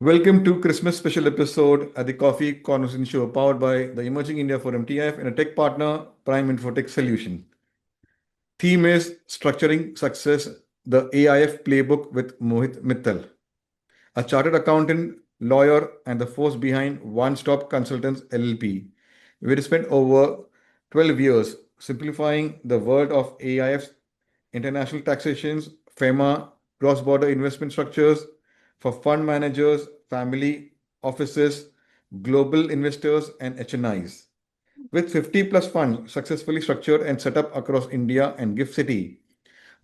Welcome to Christmas special episode at the Coffee Conversation Show, powered by the Emerging India Forum TIF and a tech partner, Prime Infotech Solution. Theme is Structuring Success, the AIF Playbook with Mohit Mittal, a chartered accountant, lawyer, and the force behind One Stop Consultants LLP. We spent over 12 years simplifying the world of AIFs, international taxations, FEMA, cross-border investment structures for fund managers, family offices, global investors, and HNIs. With 50 plus funds successfully structured and set up across India and Gift City,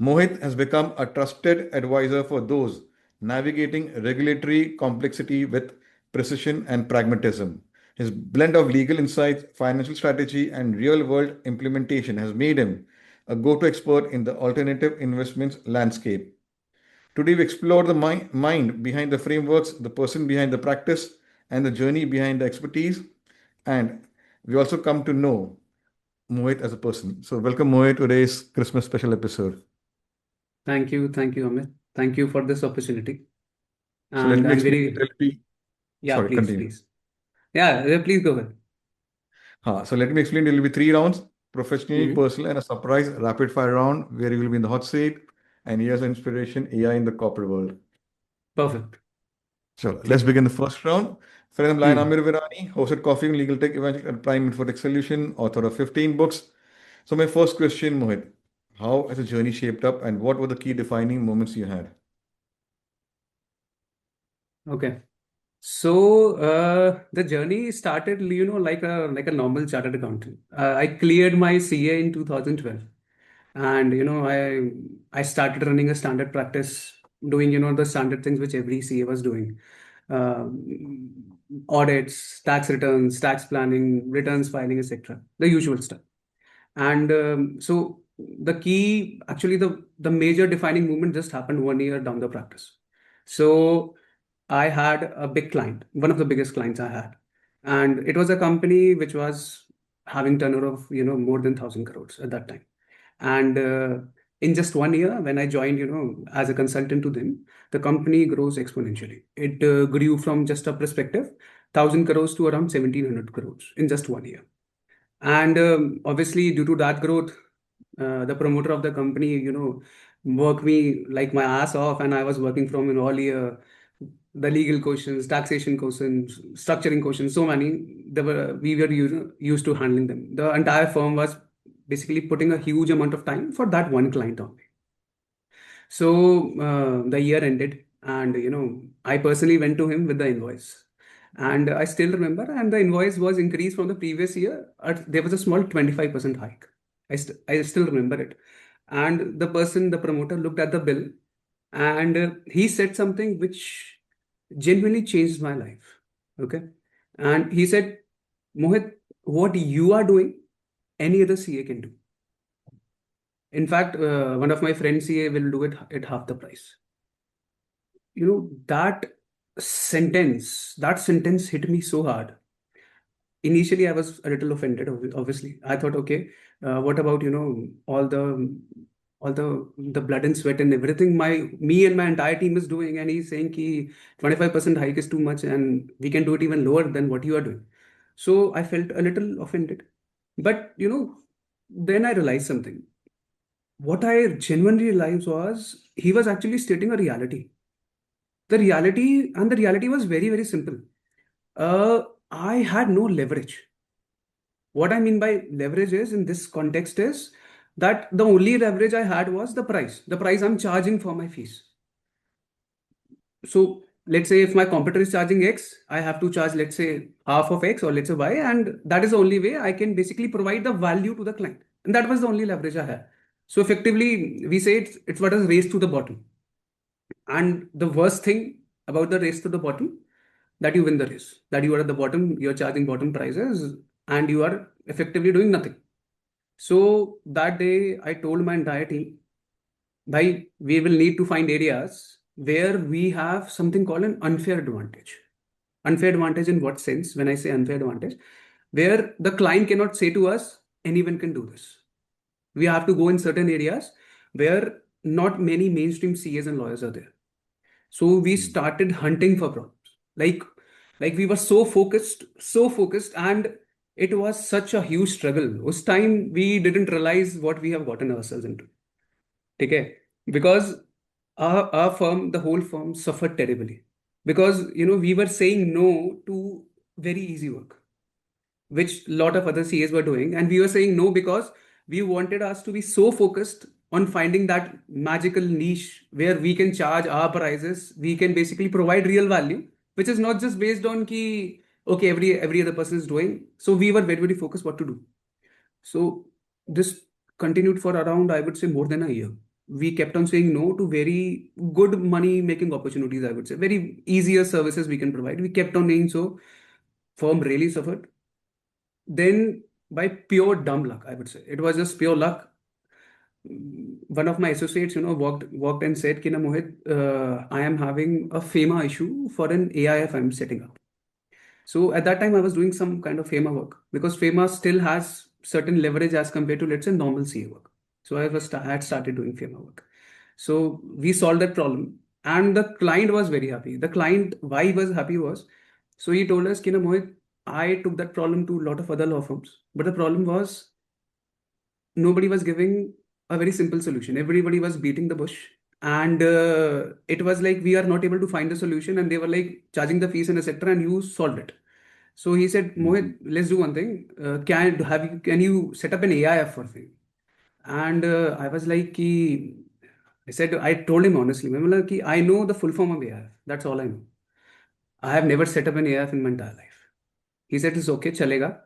Mohit has become a trusted advisor for those navigating regulatory complexity with precision and pragmatism. His blend of legal insights, financial strategy, and real world implementation has made him a go to expert in the alternative investments landscape. Today, we explore the mind behind the frameworks, the person behind the practice, and the journey behind the expertise. And we also come to know Mohit as a person. So, welcome, Mohit, to today's Christmas special episode. Thank you, Amit. Thank you for this opportunity. So let And me I'm explain. very, yeah, Sorry, please, continue. please. Yeah, please go ahead. So let me explain. There will be three rounds: professional, Hmm. personal, and a surprise rapid fire round where you will be in the hot seat and years of inspiration AI in the corporate world. Perfect. So let's begin the first round. Friend of mine, Hmm. Amir Virani, hosted Coffee and Legal Tech Evangelist at Prime Infotech Solution, author of 15 books. So my first question, Mohit, how has the journey shaped up and what were the key defining moments you had? Okay. So the journey started, like a normal chartered accountant. I cleared my CA in 2012, and I started running a standard practice, doing the standard things which every CA was doing. Audits, tax returns, tax planning, returns filing, etc. The usual stuff. And so the major defining movement just happened 1 year down the practice. So I had a big client, one of the biggest clients I had, and it was a company which was having turnover of more than 1,000 crores at that time. And in just 1 year, when I joined, as a consultant to them, the company grows exponentially. It grew from just a perspective 1,000 crores to around 1,700 crores in just 1 year. And obviously, due to that growth, the promoter of the company, worked me like my ass off, and I was working from all year. The legal questions, taxation questions, structuring questions, so many. We were used to handling them. The entire firm was basically putting a huge amount of time for that one client only. So the year ended, and I personally went to him with the invoice, and I still remember. And the invoice was increased from the previous year. There was a small 25% hike. I still remember it. And the promoter, looked at the bill, and he said something which genuinely changed my life. Okay, and he said, "Mohit, what you are doing, any other CA can do. In fact, one of my friends CA will do it at half the price." That sentence hit me so hard. Initially I was a little offended. Obviously I thought, okay, what about all the blood and sweat and everything me and my entire team is doing, and he's saying ki 25% hike is too much and we can do it even lower than what you are doing. So I felt a little offended. But then I realized something. What I genuinely realized was he was actually stating a reality. The reality was very, very simple. uh, I had no leverage. What I mean by leverage is, in this context, is that the only leverage I had was the price I'm charging for my fees. So let's say if my competitor is charging X, I have to charge, let's say, half of X, or let's say Y, and that is the only way I can basically provide the value to the client. And that was the only leverage I had. So effectively, we say it's what is race to the bottom. And the worst thing about the race to the bottom, that you win the race, that you are at the bottom, you're charging bottom prices, and you are effectively doing nothing. So that day, I told my entire team, bhai, we will need to find areas where we have something called an unfair advantage. Unfair advantage in what sense? When I say unfair advantage, where the client cannot say to us, anyone can do this. We have to go in certain areas where not many mainstream CAs and lawyers are there. So we Hmm. started hunting for problems. Like, like we were so focused, and it was such a huge struggle. Us time we didn't realize what we have gotten ourselves into. Okay, because our firm, the whole firm, suffered terribly because we were saying no to very easy work, which a lot of other CAs were doing. And we were saying no because we wanted us to be so focused on finding that magical niche where we can charge our prices, we can basically provide real value, which is not just based on ki, okay, every other person is doing. So we were very, very focused what to do. So this continued for around, I would say, more than a year. We kept on saying no to very good money making opportunities, I would say, very easier services we can provide. We kept on saying so. Firm really suffered. Then by pure dumb luck, I would say. It was just pure luck. One of my associates, walked and said, Kina Mohit, I am having a FEMA issue for an AIF I'm setting up. So at that time, I was doing some kind of FEMA work because FEMA still has certain leverage as compared to, let's say, normal CA work. So I had started doing FEMA work. So we solved that problem, and the client was very happy. The client, why he was happy was, so he told us, Kina Mohit, I took that problem to a lot of other law firms, but the problem was nobody was giving a very simple solution. Everybody was beating the bush. And it was like we are not able to find the solution, and they were like charging the fees and etc. And you solved it. So he said, Mohit, let's do one thing. Can you set up an AIF for me? And I was like, I told him honestly, I know the full form of AIF. That's all I know. I have never set up an AIF in my entire life. He said, it's okay, chalega.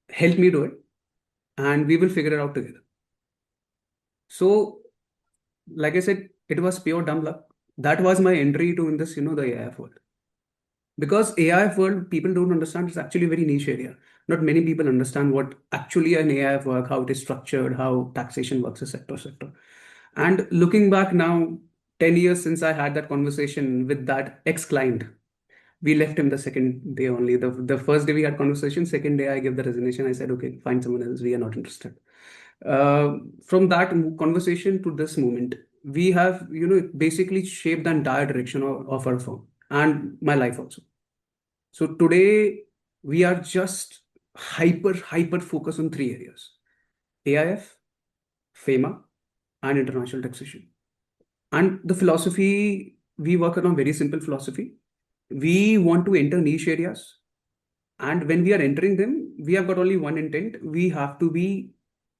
Help me do it, and we will figure it out together. So, like I said, it was pure dumb luck. That was my entry to in this, the AIF world. Because AIF world, people don't understand, it's actually a very niche area. Not many people understand what actually an AIF work, how it is structured, how taxation works, etc. And looking back now, 10 years since I had that conversation with that ex-client, we left him the second day only. The first day we had conversation, second day I gave the resignation. I said, okay, find someone else. We are not interested. From that conversation to this moment, we have, basically shaped the entire direction of our firm and my life also. So today we are just hyper focused on three areas: AIF, FEMA, and international taxation. And the philosophy, we work on a very simple philosophy. We want to enter niche areas. And when we are entering them, we have got only one intent. We have to be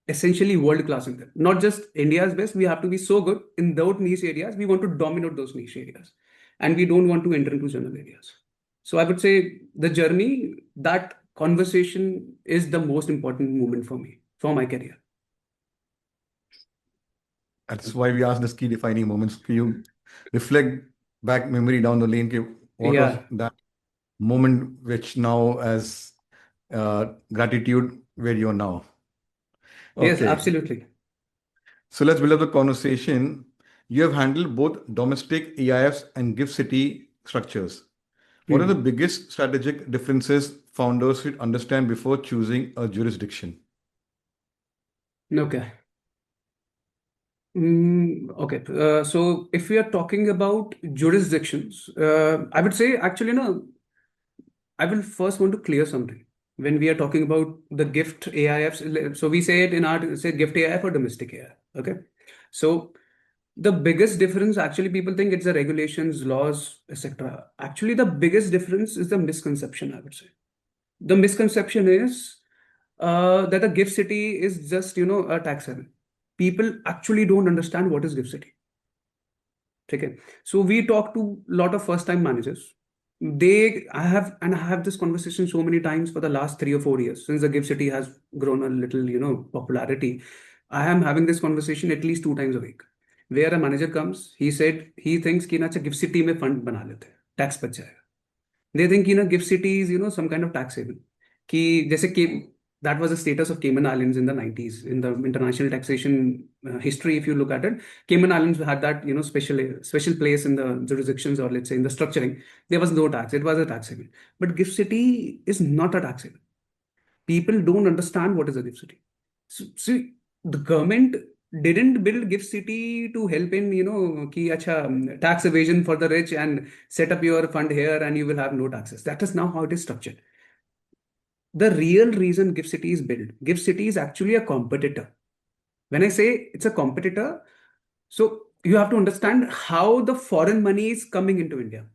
essentially world class in them. Not just India's best, we have to be so good in those niche areas. We want to dominate those niche areas. And we don't want to enter into general areas. So I would say the journey, that conversation is the most important moment for me, for my career. That's why we ask this key defining moments. Can you reflect back memory down the lane? What was that moment which now as gratitude where you're now? Yes, Okay. absolutely. So let's build up the conversation. You have handled both domestic AIFs and gift city structures. What are the biggest strategic differences founders should understand before choosing a jurisdiction? Okay. Okay. So if we are talking about jurisdictions, I would say actually, no, I will first want to clear something. When we are talking about the gift AIFs, so we say it in our say gift AIF or domestic AIF. Okay. So the biggest difference, actually, people think it's the regulations, laws, etc. Actually, the biggest difference is the misconception, I would say. The misconception is that a gift city is just, a tax haven. People actually don't understand what is gift city. Okay. So we talk to a lot of first-time managers. I have this conversation so many times for the last 3 or 4 years since the gift city has grown a little, popularity. I am having this conversation at least 2 times a week, where a manager comes. He said he thinks कि ना अच्छा gift city में fund बना लेते हैं, tax बच जाएगा. They think gift city is some kind of tax haven. कि जैसे that was the status of Cayman Islands in the 90s in the international taxation history. If you look at it, Cayman Islands had that special place in the jurisdictions, or let's say in the structuring. There was no tax; it was a tax haven. But gift city is not a tax haven. People don't understand what is a gift city. So, see, the government didn't build Gift City to help in, ki acha, tax evasion for the rich and set up your fund here and you will have no taxes. That is now how it is structured. The real reason Gift City is built, Gift City is actually a competitor. When I say it's a competitor, so you have to understand how the foreign money is coming into India.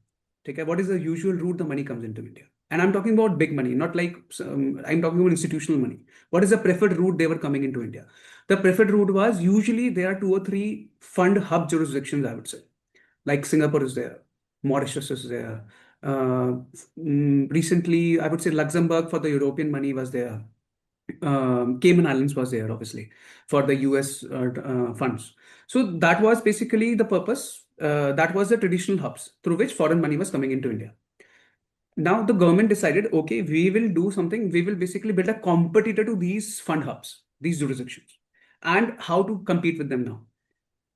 Okay, what is the usual route the money comes into India? And I'm talking about big money, not like I'm talking about institutional money. What is the preferred route they were coming into India? The preferred route was usually there are two or three fund hub jurisdictions, I would say. Like Singapore is there, Mauritius is there. Recently, I would say Luxembourg for the European money was there. Cayman Islands was there, obviously, for the US funds. So that was basically the purpose. That was the traditional hubs through which foreign money was coming into India. Now the government decided, okay, we will do something. We will basically build a competitor to these fund hubs, these jurisdictions, and how to compete with them now.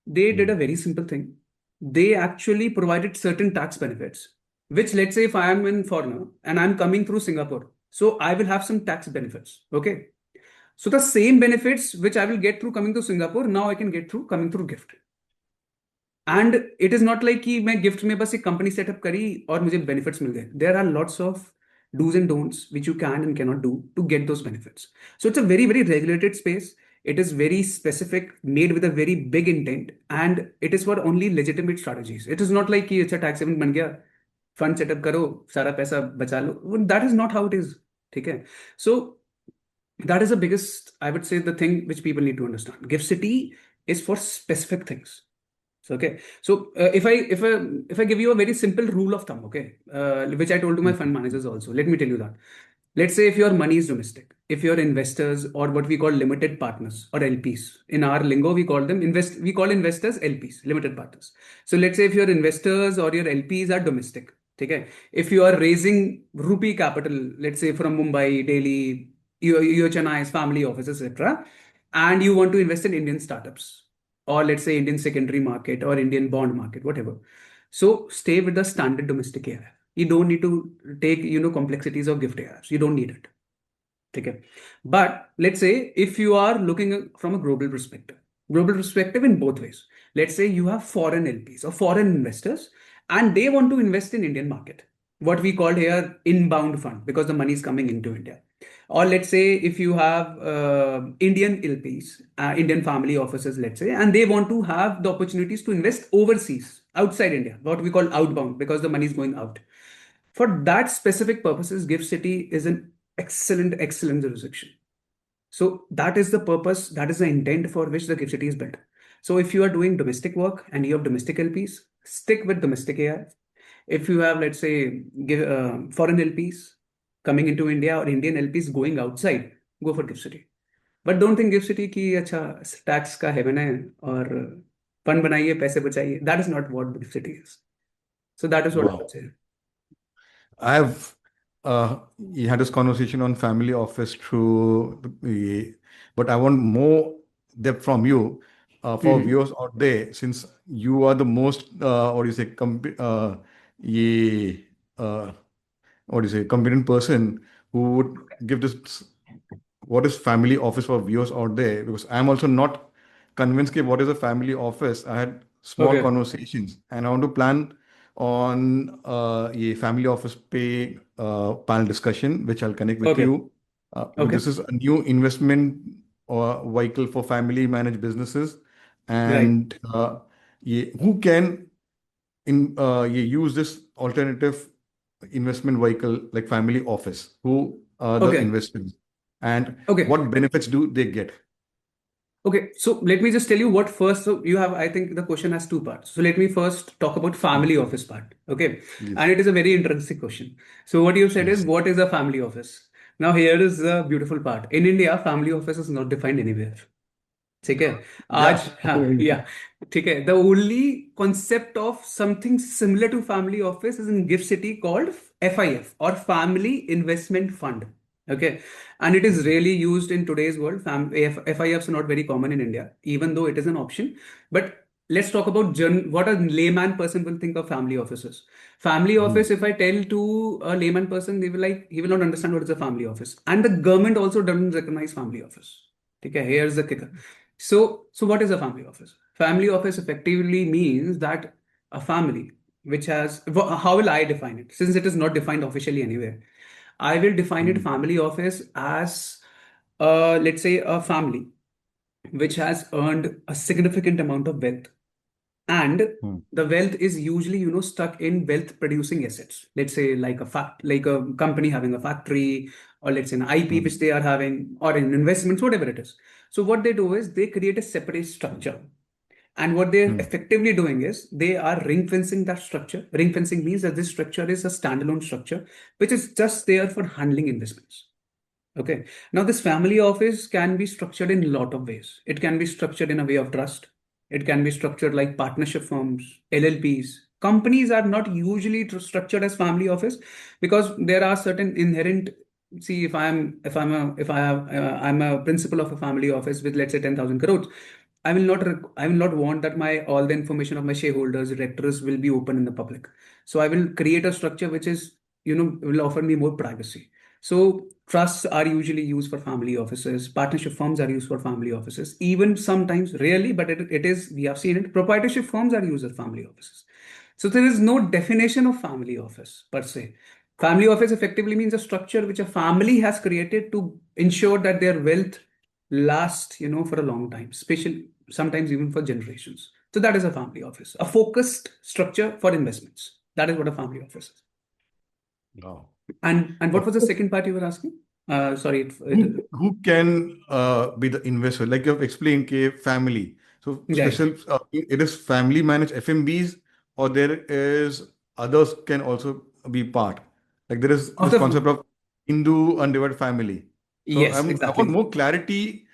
They did a very simple thing. They actually provided certain tax benefits, which let's say if I am in foreigner and I'm coming through Singapore, so I will have some tax benefits. Okay. So the same benefits which I will get through coming to Singapore, now I can get through coming through gift. And it is not like कि मैं gift में बस एक company setup करी और मुझे benefits मिल गए. There are lots of do's and don'ts which you can and cannot do to get those benefits. So it's a very, very regulated space. It is very specific, made with a very big intent, and it is for only legitimate strategies. It is not like कि अच्छा tax haven बन गया, fund setup करो, सारा पैसा बचा लो. That is not how it is. ठीक है? So that is the biggest, I would say, the thing which people need to understand. Gift City is for specific things. So, okay. So if I give you a very simple rule of thumb, okay, which I told to my fund managers also, let me tell you that. Let's say if your money is domestic, if your investors or what we call limited partners or LPs, in our lingo we call them we call investors LPs, limited partners. So let's say if your investors or your LPs are domestic, okay, if you are raising rupee capital, let's say from Mumbai, Delhi, your Chennai's family office, etc., and you want to invest in Indian startups or let's say Indian secondary market or Indian bond market, whatever. So stay with the standard domestic AIF. You don't need to take, complexities of gift AIFs. You don't need it. Okay. But let's say if you are looking from a global perspective in both ways. Let's say you have foreign LPs or foreign investors and they want to invest in Indian market. What we call here inbound fund because the money is coming into India. Or let's say if you have Indian LPs, Indian family offices, let's say, and they want to have the opportunities to invest overseas, outside India, what we call outbound because the money is going out. For that specific purposes, Gift City is an excellent jurisdiction. So that is the purpose, that is the intent for which the Gift City is built. So if you are doing domestic work and you have domestic LPs, stick with domestic AI. If you have, let's say, foreign LPs coming into India or Indian LPs going outside, go for Gift City. But don't think Gift City ki acha tax ka heaven hai or fund banaiye, paise bachaiye. That is not what Gift City is. So that is what I would Wow. say. I've you had this conversation on family office through but I want more depth from you for Mhm. viewers out there, since you are the most what do you say ye, uh, what do you say competent person who would give this what is family office for viewers out there, because I'm also not convinced what is a family office. I had small Okay. conversations and I want to plan on a family office pay panel discussion, which I'll connect with Okay. you. Because Okay. this is a new investment vehicle for family managed businesses, Right. and who can use this alternative investment vehicle like family office, who are the Okay. investors and Okay. what benefits do they get? Okay. So let me just tell you what first. So you have, I think the question has two parts. So let me first talk about family office part. Okay. Yes. And it is a very interesting question. So what you said is, Yes. what is a family office? Now here is the beautiful part. In India, family office is not defined anywhere. ठीक है आज Yeah. हाँ या ठीक है the only concept of something similar to family office is in Gift City called FIF or Family Investment Fund. Okay, and it is really used in today's world. FIFs are not very common in India, even though it is an option. But let's talk about what a layman person will think of family offices. Family Hmm. office, if I tell to a layman person, they will like he will not understand what is a family office, and the government also doesn't recognize family office. Okay, here's the kicker. So what is a family office? Family office effectively means that a family which has, how will I define it? Since it is not defined officially anywhere, I will define it Hmm. family office as, let's say, a family which has earned a significant amount of wealth, and Hmm. the wealth is usually stuck in wealth producing assets, let's say like like a company having a factory, or let's say an IP Hmm. which they are having, or in investments, whatever it is. So what they do is they create a separate structure, and what they're Hmm. effectively doing is they are ring fencing that structure. Ring fencing means that this structure is a standalone structure which is just there for handling investments. Okay. Now, this family office can be structured in a lot of ways. It can be structured in a way of trust. It can be structured like partnership firms, LLPs. Companies are not usually structured as family office because there are certain inherent. See, I'm a principal of a family office with, let's say, 10,000 crores. I will not want that my all the information of my shareholders, directors will be open in the public. So I will create a structure which is, will offer me more privacy. So trusts are usually used for family offices. Partnership firms are used for family offices. Even sometimes, rarely, but it is, we have seen it, proprietorship firms are used as family offices. So there is no definition of family office per se. Family office effectively means a structure which a family has created to ensure that their wealth lasts, for a long time, especially sometimes even for generations. So that is a family office, a focused structure for investments. That is what a family office is. Wow. And what was the second part you were asking? Sorry, Who can be the investor? Like you have explained, family. So yeah, yeah. special, it is family managed FMBs, or there is others can also be part. Like there is Of this the concept of Hindu undivided family. So yes, I want exactly. more clarity,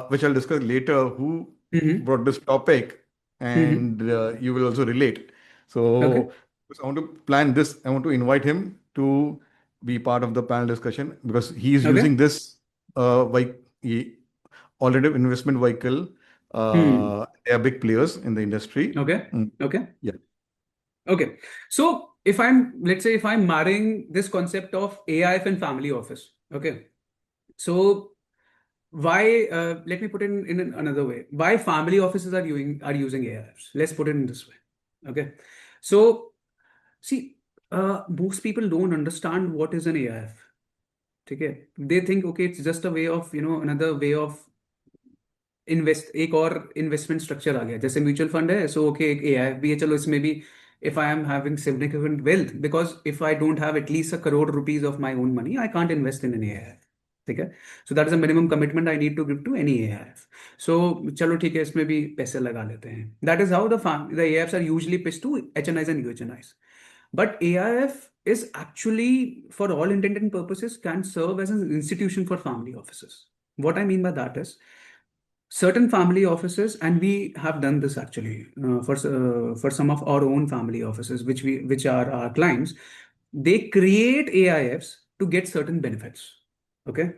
which I'll discuss later. Who Mm-hmm. brought this topic, Mm-hmm. and you will also relate. Okay. So I want to plan this. I want to invite him to be part of the panel discussion because he is using Okay. this alternative investment vehicle. Hmm. They are big players in the industry. Okay. Mm, Okay. yeah. Okay. So if I'm, let's say, if I'm marrying this concept of AIF and family office, okay. So why? Let me put it in another way. Why family offices are using AIFs? Let's put it in this way. Okay. So see, most people don't understand what is an AIF. Okay. They think, okay, it's just a way of, another way of invest एक और investment structure आ गया जैसे mutual fund है so okay एक AIF भी है चलो इसमें भी if I am having significant wealth because if I don't have at least ₹1 crore of my own money I can't invest in an AIF. ठीक है so that is a minimum commitment I need to give to any AIF. So चलो ठीक है इसमें भी पैसे लगा लेते हैं. That is how the AIFs are usually pitched to HNIs and UHNIs. But AIF is actually, for all intent and purposes, can serve as an institution for family offices. What I mean by that is certain family offices, and we have done this actually for some of our own family offices which are our clients. They create AIFs to get certain benefits. Okay.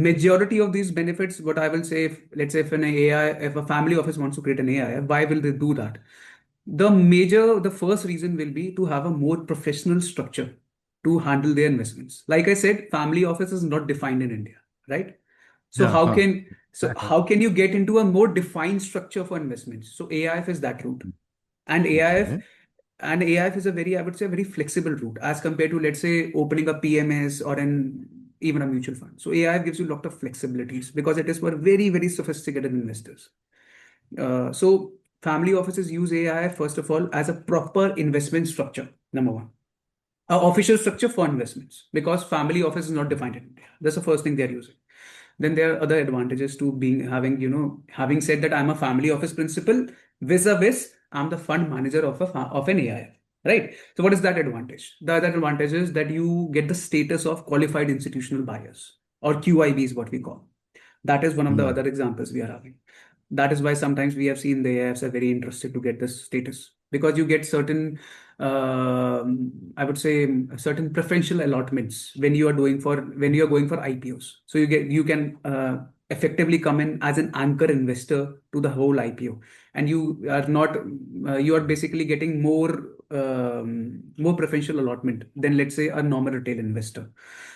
Majority of these benefits, what I will say, if let's say if a family office wants to create an AIF, why will they do that? The first reason will be to have a more professional structure to handle their investments. Like I said, family office is not defined in India, right? So Yeah. how Huh. can so Exactly. how can you get into a more defined structure for investments? So AIF is that route. And AIF Okay. and AIF is a very, I would say, a very flexible route as compared to, let's say, opening a PMS or even a mutual fund. So AIF gives you a lot of flexibilities because it is for very, very sophisticated investors. So family offices use AIF first of all as a proper investment structure. Number one, official structure for investments because family office is not defined in India. That's the first thing they're using. Then there are other advantages to having said that I'm a family office principal, vis-a-vis I'm the fund manager of an AIF, right? So what is that advantage? The other advantage is that you get the status of qualified institutional buyers, or QIB is what we call. That is one of the Hmm. other examples we are having. That is why sometimes we have seen the AIFs are very interested to get this status because you get certain, I would say, certain preferential allotments when you are going for IPOs. So you can effectively come in as an anchor investor to the whole IPO, and you are not you are basically getting more preferential allotment than, let's say, a normal retail investor.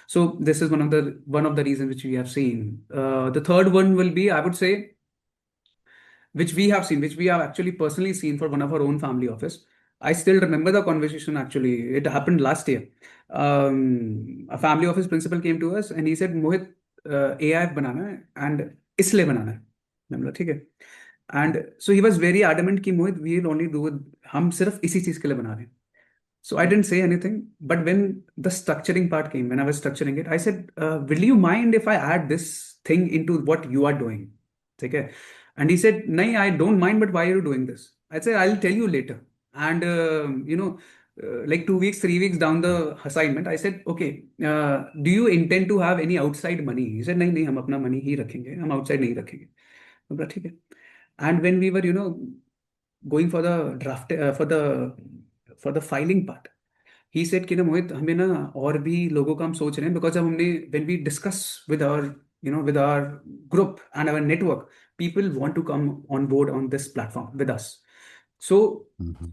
So this is one of the reasons which we have seen. The third one will be, I would say, which we have seen, which we have actually personally seen for one of our own family office. I still remember the conversation actually. It happened last year. A family office principal came to us and he said, Mohit, AIF बनाना है and इसलिए बनाना है. मैंने बोला ठीक है. And so he was very adamant कि Mohit, we will only do it. हम सिर्फ इसी चीज के लिए बना रहे हैं. So I didn't say anything. But when the structuring part came, when I was structuring it, I said, will you mind if I add this thing into what you are doing? Okay. And he said, no, I don't mind, but why are you doing this? I said, I'll tell you later. And, like 2 weeks, 3 weeks down the assignment, I said, okay, do you intend to have any outside money? He said, नहीं हम अपना money ही रखेंगे, हम outside नहीं रखेंगे. मैं बोला, ठीक है. And when we were, going for the draft, for the filing part, he said कि ना मोहित हमें ना और भी लोगों का हम सोच रहे हैं because अब हमने when we discuss with our group and our network, people want to come on board on this platform with us. So Mhm.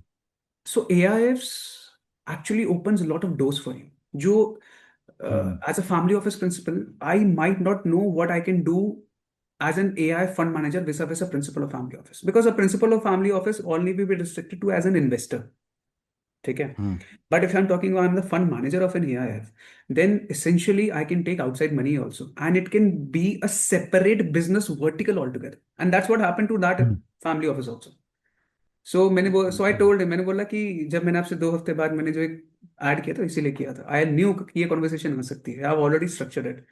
so AIFs actually opens a lot of doors for you. जो as a family office principal, I might not know what I can do as an AI fund manager vis-a-vis a principal of family office, because a principal of family office only will be restricted to as an investor. ठीक है. Hmm. But if I'm talking about I'm the fund manager of an AIF, then essentially I can take outside money also, and it can be a separate business vertical altogether. And that's what happened to that Hmm. family office also. So I told him, मैंने बोला कि जब मैंने आपसे 2 हफ्ते बाद मैंने जो एक ऐड किया था इसीलिए किया था. I knew कि ये conversation हो सकती है. I've already structured it.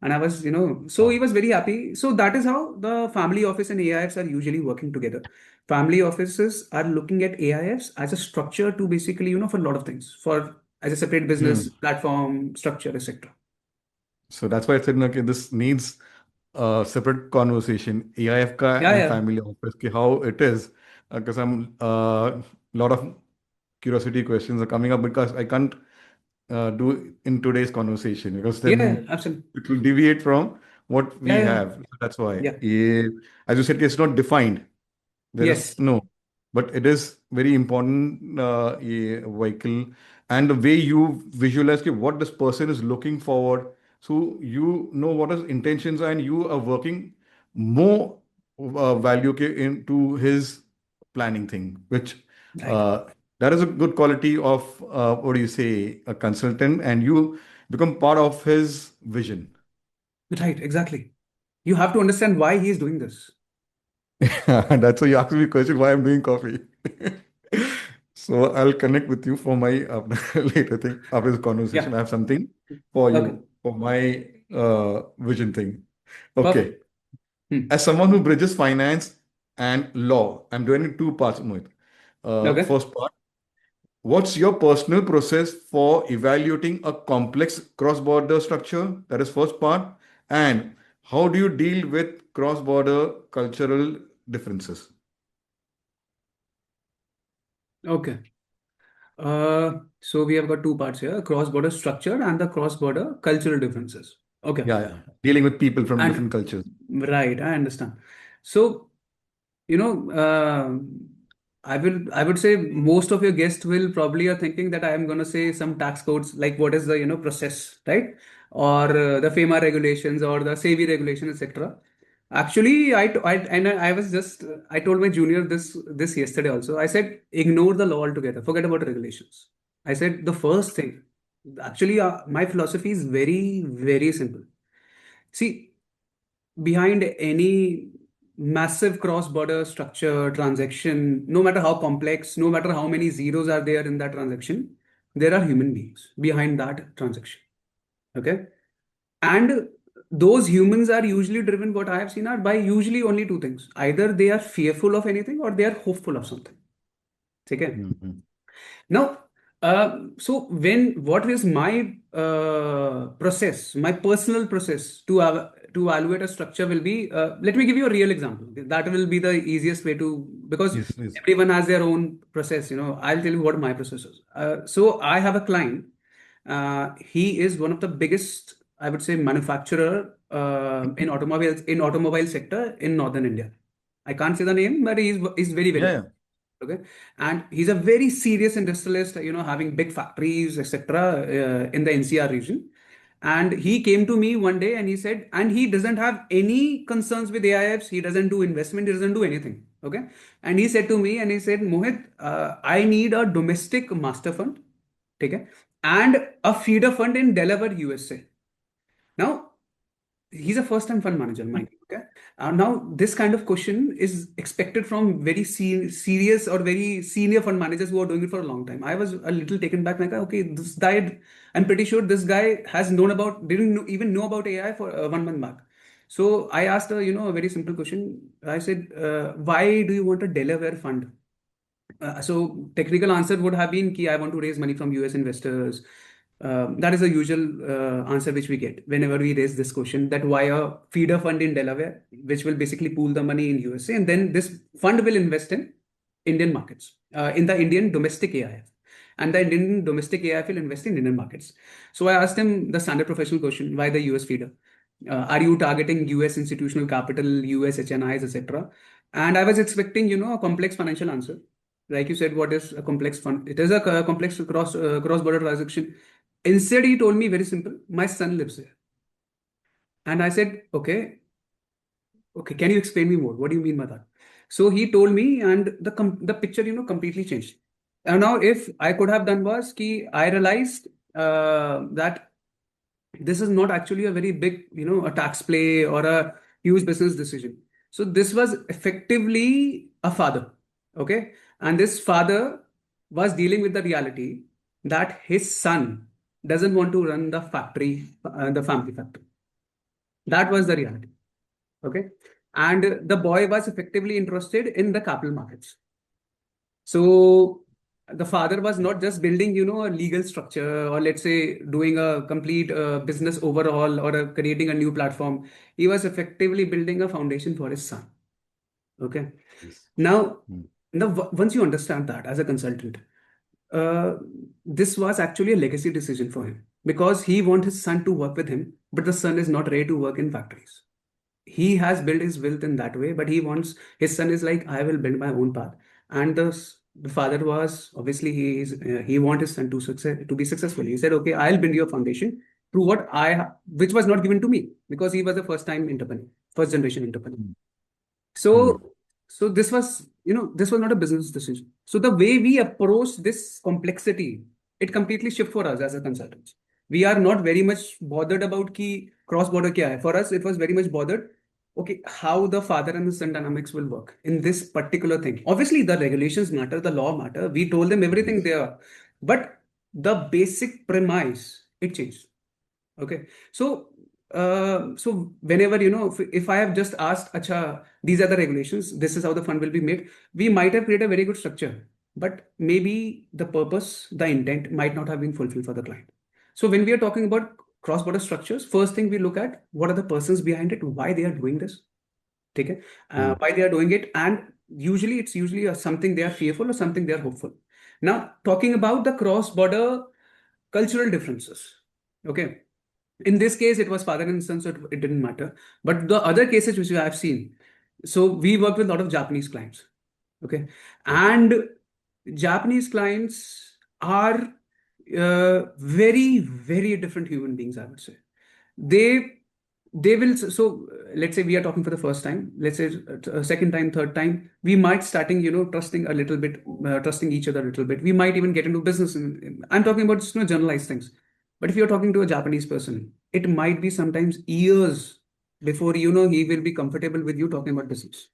And I was, so he was very happy. So that is how the family office and AIFs are usually working together. Family offices are looking at AIFs as a structure to basically, for a lot of things, for as a separate business, Hmm. platform, structure, etc. So that's why I said, okay, this needs a separate conversation. AIF ka Yeah, and yeah. family office ki how it is, because I'm lot of curiosity questions are coming up because I can't do in today's conversation because Yeah, then absolutely. it will deviate from what Yeah, we yeah. have. So that's why, Yeah. as you said, it's not defined. There is Yes. no, but it is very important a vehicle and the way you visualize what this person is looking forward. So you know what his intentions are and you are working more value into his planning thing, which Right. uh, that is a good quality of what do you say, a consultant, and you become part of his vision. Right. Exactly. You have to understand why he is doing this. That's why you asked me a question why I'm doing coffee. So I'll connect with you for my later thing after this Yeah. conversation. I have something for Okay. you for my vision thing. Perfect. Okay. Hmm. As someone who bridges finance and law, I'm doing it two parts, Mohit. Okay. First part, what's your personal process for evaluating a complex cross-border structure? That is first part. And how do you deal with cross-border cultural differences? Okay. So we have got two parts here: cross-border structure and the cross-border cultural differences. Okay. Yeah, yeah. Dealing with people from different And cultures. right, I understand. So, you know, I would say most of your guests will probably are thinking that I am going to say some tax codes, like what is the, process, right? Or the FEMA regulations or the SEBI regulations, etc. Actually, I was just I told my junior this yesterday also. I said ignore the law altogether. Forget about regulations. I said the first thing. Actually, my philosophy is very very simple. See, behind any massive cross-border structure transaction, no matter how complex, no matter how many zeros are there in that transaction, there are human beings behind that transaction. Okay. And those humans are usually driven, what I have seen are by usually only two things. Either they are fearful of anything or they are hopeful of something. Okay. Mhm. Now, so what is my process, my personal process to evaluate a structure will be, let me give you a real example. Okay? That will be the easiest way to, because Yes, yes. everyone has their own process. I'll tell you what my process is. So I have a client. He is one of the biggest, I would say, manufacturer in automobile sector in northern India. I can't say the name, but he's very Yeah, very yeah. big. Okay. And he's a very serious industrialist, having big factories, etc., in the NCR region. And he came to me one day and he said, and he doesn't have any concerns with AIFs. He doesn't do investment. He doesn't do anything. Okay. And he said to me, and he said, Mohit, I need a domestic master fund, okay, and a feeder fund in Delaware, USA. Now, he's a first time fund manager, mind you. Okay. Now, this kind of question is expected from very serious or very senior fund managers who are doing it for a long time. I was a little taken back, like, okay, this guy, I'm pretty sure this guy has known about, didn't know, even know about AI for 1 month back. So I asked a very simple question. I said, why do you want a Delaware fund? So technical answer would have been ki I want to raise money from US investors. That is the usual answer which we get whenever we raise this question, that why a feeder fund in Delaware, which will basically pool the money in USA, and then this fund will invest in Indian markets, in the Indian domestic AIF. And the Indian domestic AIF will invest in Indian markets. So I asked him the standard professional question, why the US feeder? Are you targeting US institutional capital, US HNIs, etc.? And I was expecting, a complex financial answer. Like you said, what is a complex fund? It is a complex cross border transaction. Instead, he told me very simple. My son lives there, and I said, okay, can you explain me more? What do you mean by that? So he told me, and the picture, completely changed. And now, if I could have done was, I realized that this is not actually a very big, a tax play or a huge business decision. So this was effectively a father, okay? And this father was dealing with the reality that his son doesn't want to run the factory, the family factory. That was the reality, okay? And the boy was effectively interested in the capital markets. So the father was not just building, a legal structure, or let's say doing a complete business overhaul, or creating a new platform. He was effectively building a foundation for his son. Okay. Yes. Now, Mm. once you understand that as a consultant, uh, this was actually a legacy decision for him, because he wants his son to work with him, but the son is not ready to work in factories. He has built his wealth in that way, but he wants his son is like, I will build my own path. And the father was obviously he want his son to be successful. He said, okay, I'll build your foundation through what which was not given to me, because he was a first time entrepreneur, first generation entrepreneur. Mm. So, so this was, this was not a business decision. So the way we approach this complexity, it completely shift for us as a consultants. We are not very much bothered about key cross-border kya hai. For us, it was very much bothered, okay, how the father and the son dynamics will work in this particular thing. Obviously, the regulations matter, the law matter. We told them everything Yes. there, but the basic premise, it changed. Okay. So whenever, if I have just asked, Acha, these are the regulations, this is how the fund will be made, we might have created a very good structure, but maybe the purpose, the intent might not have been fulfilled for the client. So when we are talking about cross-border structures, first thing we look at, what are the persons behind it, why they are doing this, okay? Why they are doing it, and usually it's something they are fearful or something they are hopeful. Now, talking about the cross-border cultural differences, okay? In this case, it was father and son, so it didn't matter. But the other cases which I have seen, so we work with a lot of Japanese clients, okay, and Japanese clients are very, very different human beings, I would say. They they will, so let's say we are talking for the first time, let's say second time, third time, we might starting, trusting a little bit, trusting each other a little bit. We might even get into business. I'm talking about just, generalized things. But if you're talking to a Japanese person, it might be sometimes years before, he will be comfortable with you talking about business.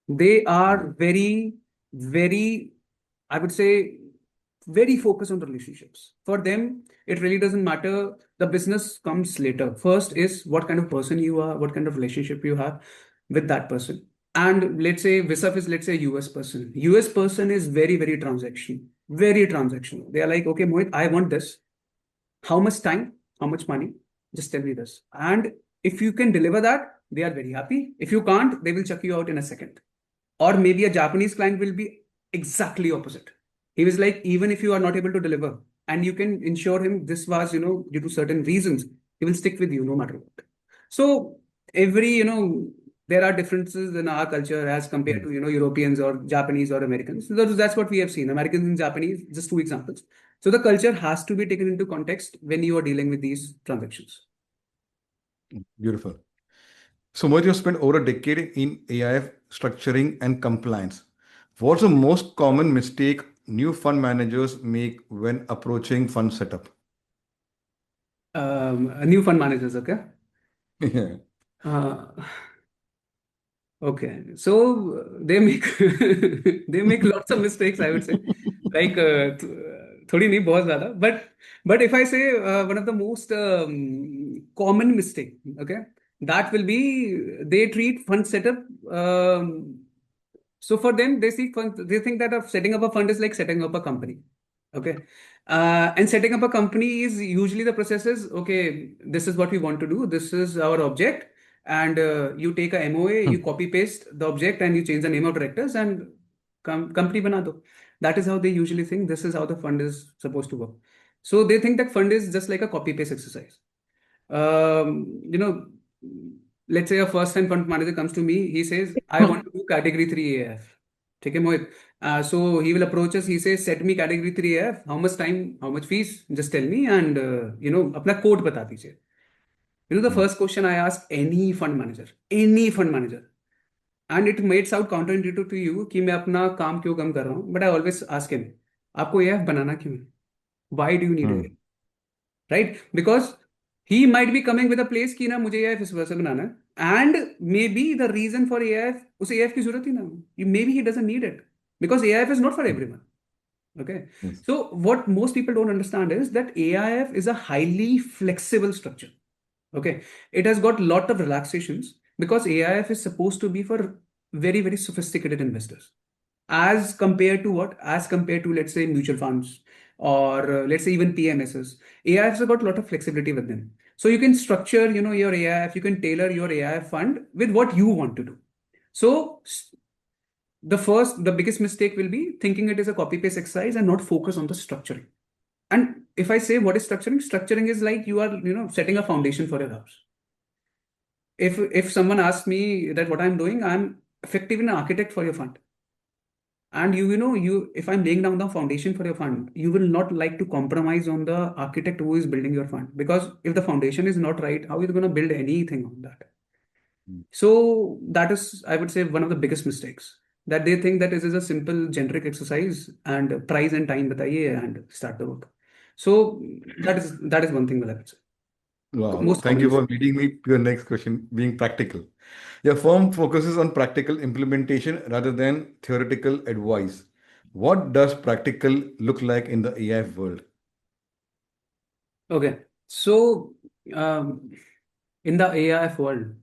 They are very, very, I would say, very focused on relationships. For them, it really doesn't matter. The business comes later. First is what kind of person you are, what kind of relationship you have with that person. And let's say Visaf is, let's say, US person. US person is very, very transactional, very transactional. They are like, okay, Mohit, I want this. How much time? How much money? Just tell me this. And if you can deliver that, they are very happy. If you can't, they will chuck you out in a second. Or maybe a Japanese client will be exactly opposite. He was like, even if you are not able to deliver, and you can ensure him this was, due to certain reasons, he will stick with you no matter what. So every, there are differences in our culture as compared to, Europeans or Japanese or Americans. So that's what we have seen. Americans and Japanese, just two examples. So the culture has to be taken into context when you are dealing with these transactions. Beautiful. So, Mohit, you spent over a decade in AIF structuring, and compliance. What's the most common mistake new fund managers make when approaching fund setup? New fund managers, okay? Yeah. Uh, okay, so they make they make lots of mistakes, I would say. Like थोड़ी नहीं बहुत ज़्यादा, but if I say one of the most common mistake, okay, that will be they treat fund setup. So for them, they see fund, they think that setting up a fund is like setting up a company. Okay. And setting up a company is usually the process is okay, this is what we want to do, this is our object, and you take a MOA, you copy paste the object, and you change the name of directors and company bana do. That is how they usually think this is how the fund is supposed to work. So they think that fund is just like a copy paste exercise. You know, let's say a first time fund manager comes to me, he says, I want to do category 3 AIF. Okay, Mohit. So he will approach us, he says, set me category 3 AIF, how much time, how much fees, just tell me, and अपना code बता दीजिए. The first question I ask any fund manager, and it may sound counterintuitive to you कि मैं अपना काम क्यों कम कर रहा हूँ, but I always ask him, आपको AIF बनाना क्यों है? Why do you need AIF? Right? Because he might be coming with a place कि ना मुझे AIF इस वजह से बनाना है, and maybe the reason for AIF उसे AIF की जरूरत ही ना हो. Maybe he doesn't need it because AIF is not for everyone. Okay. Yes. So what most people don't understand is that AIF is a highly flexible structure. Okay. It has got lot of relaxations because AIF is supposed to be for very, very sophisticated investors. As compared to what? As compared to, let's say, mutual funds or let's say even PMSs. AIFs have got a lot of flexibility with them. So you can structure, your AIF, you can tailor your AIF fund with what you want to do. So the biggest mistake will be thinking it is a copy paste exercise and not focus on the structuring. And if I say what is structuring is like you are, setting a foundation for your house. If someone asks me that what I'm doing, I'm effectively an architect for your fund. And if I'm laying down the foundation for your fund, you will not like to compromise on the architect who is building your fund. Because if the foundation is not right, how are you going to build anything on that? So that is, I would say, one of the biggest mistakes, that they think that this is a simple generic exercise and price and time bataiye and start the work. So that is one thing that I would say. Wow. Most Thank you common for leading me to your next question, being practical. Your firm focuses on practical implementation rather than theoretical advice. What does practical look like in the AIF world? Okay. So in the AIF world,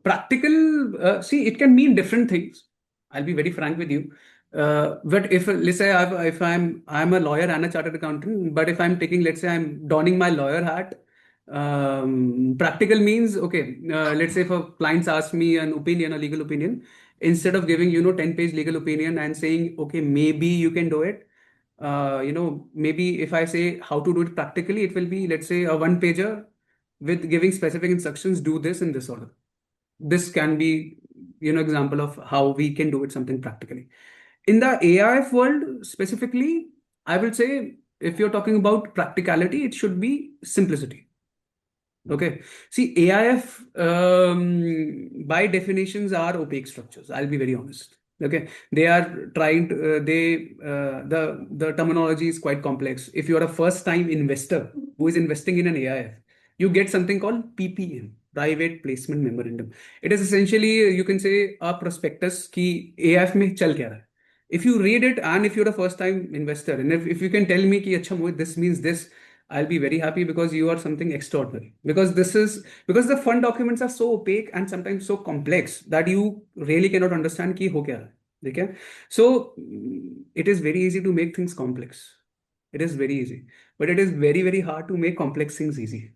practical, see, it can mean different things. I'll be very frank with you. But if let's say if I'm a lawyer and a chartered accountant, but if I'm taking, let's say I'm donning my lawyer hat, practical means okay. Let's say if a clients ask me an opinion, a legal opinion, instead of giving 10-page legal opinion and saying okay maybe you can do it, maybe if I say how to do it practically, it will be, let's say, a one pager with giving specific instructions, do this in this order. This can be, example of how we can do it something practically. In the AIF world specifically, I will say if you're talking about practicality, it should be simplicity. Okay. See, AIF by definitions are opaque structures. I'll be very honest. Okay, they are trying to the terminology is quite complex. If you are a first time investor who is investing in an AIF, you get something called PPM, private placement memorandum. It is essentially, you can say, a prospectus ki AIF mein chal kya raha hai. If you read it and if you're a first time investor, and if you can tell me ki acha Mohit, this means this, I'll be very happy because you are something extraordinary. Because the fund documents are so opaque and sometimes so complex that you really cannot understand ki ho kya raha hai. Okay? So it is very easy to make things complex. It is very easy, but it is very, very hard to make complex things easy.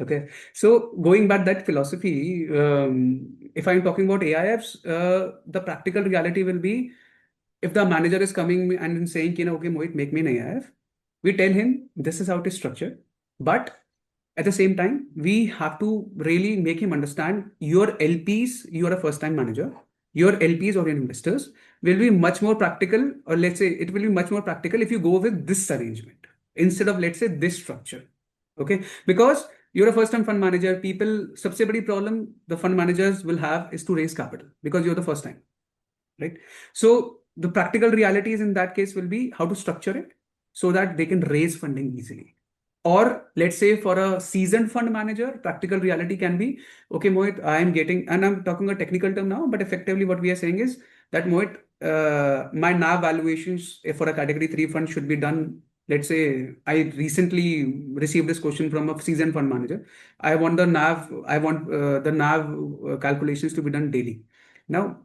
Okay. So going back that philosophy, if I'm talking about AIFs, the practical reality will be if the manager is coming and saying, okay, Mohit, make me an AIF, we tell him this is how it is structured. But at the same time, we have to really make him understand your LPs, you are a first time manager, your LPs or your investors will be much more practical, or let's say it will be much more practical if you go with this arrangement instead of, let's say, this structure. Okay. Because you're a first time fund manager, people, सबसे बड़ी problem the fund managers will have is to raise capital because you're the first time, right? So the practical realities in that case will be how to structure it so that they can raise funding easily. Or let's say for a seasoned fund manager, practical reality can be, okay, Mohit, I am getting, and I'm talking a technical term now, but effectively what we are saying is that Mohit, my NAV valuations for a category 3 fund should be done. Let's say I recently received this question from a seasoned fund manager. I want the NAV calculations to be done daily. Now,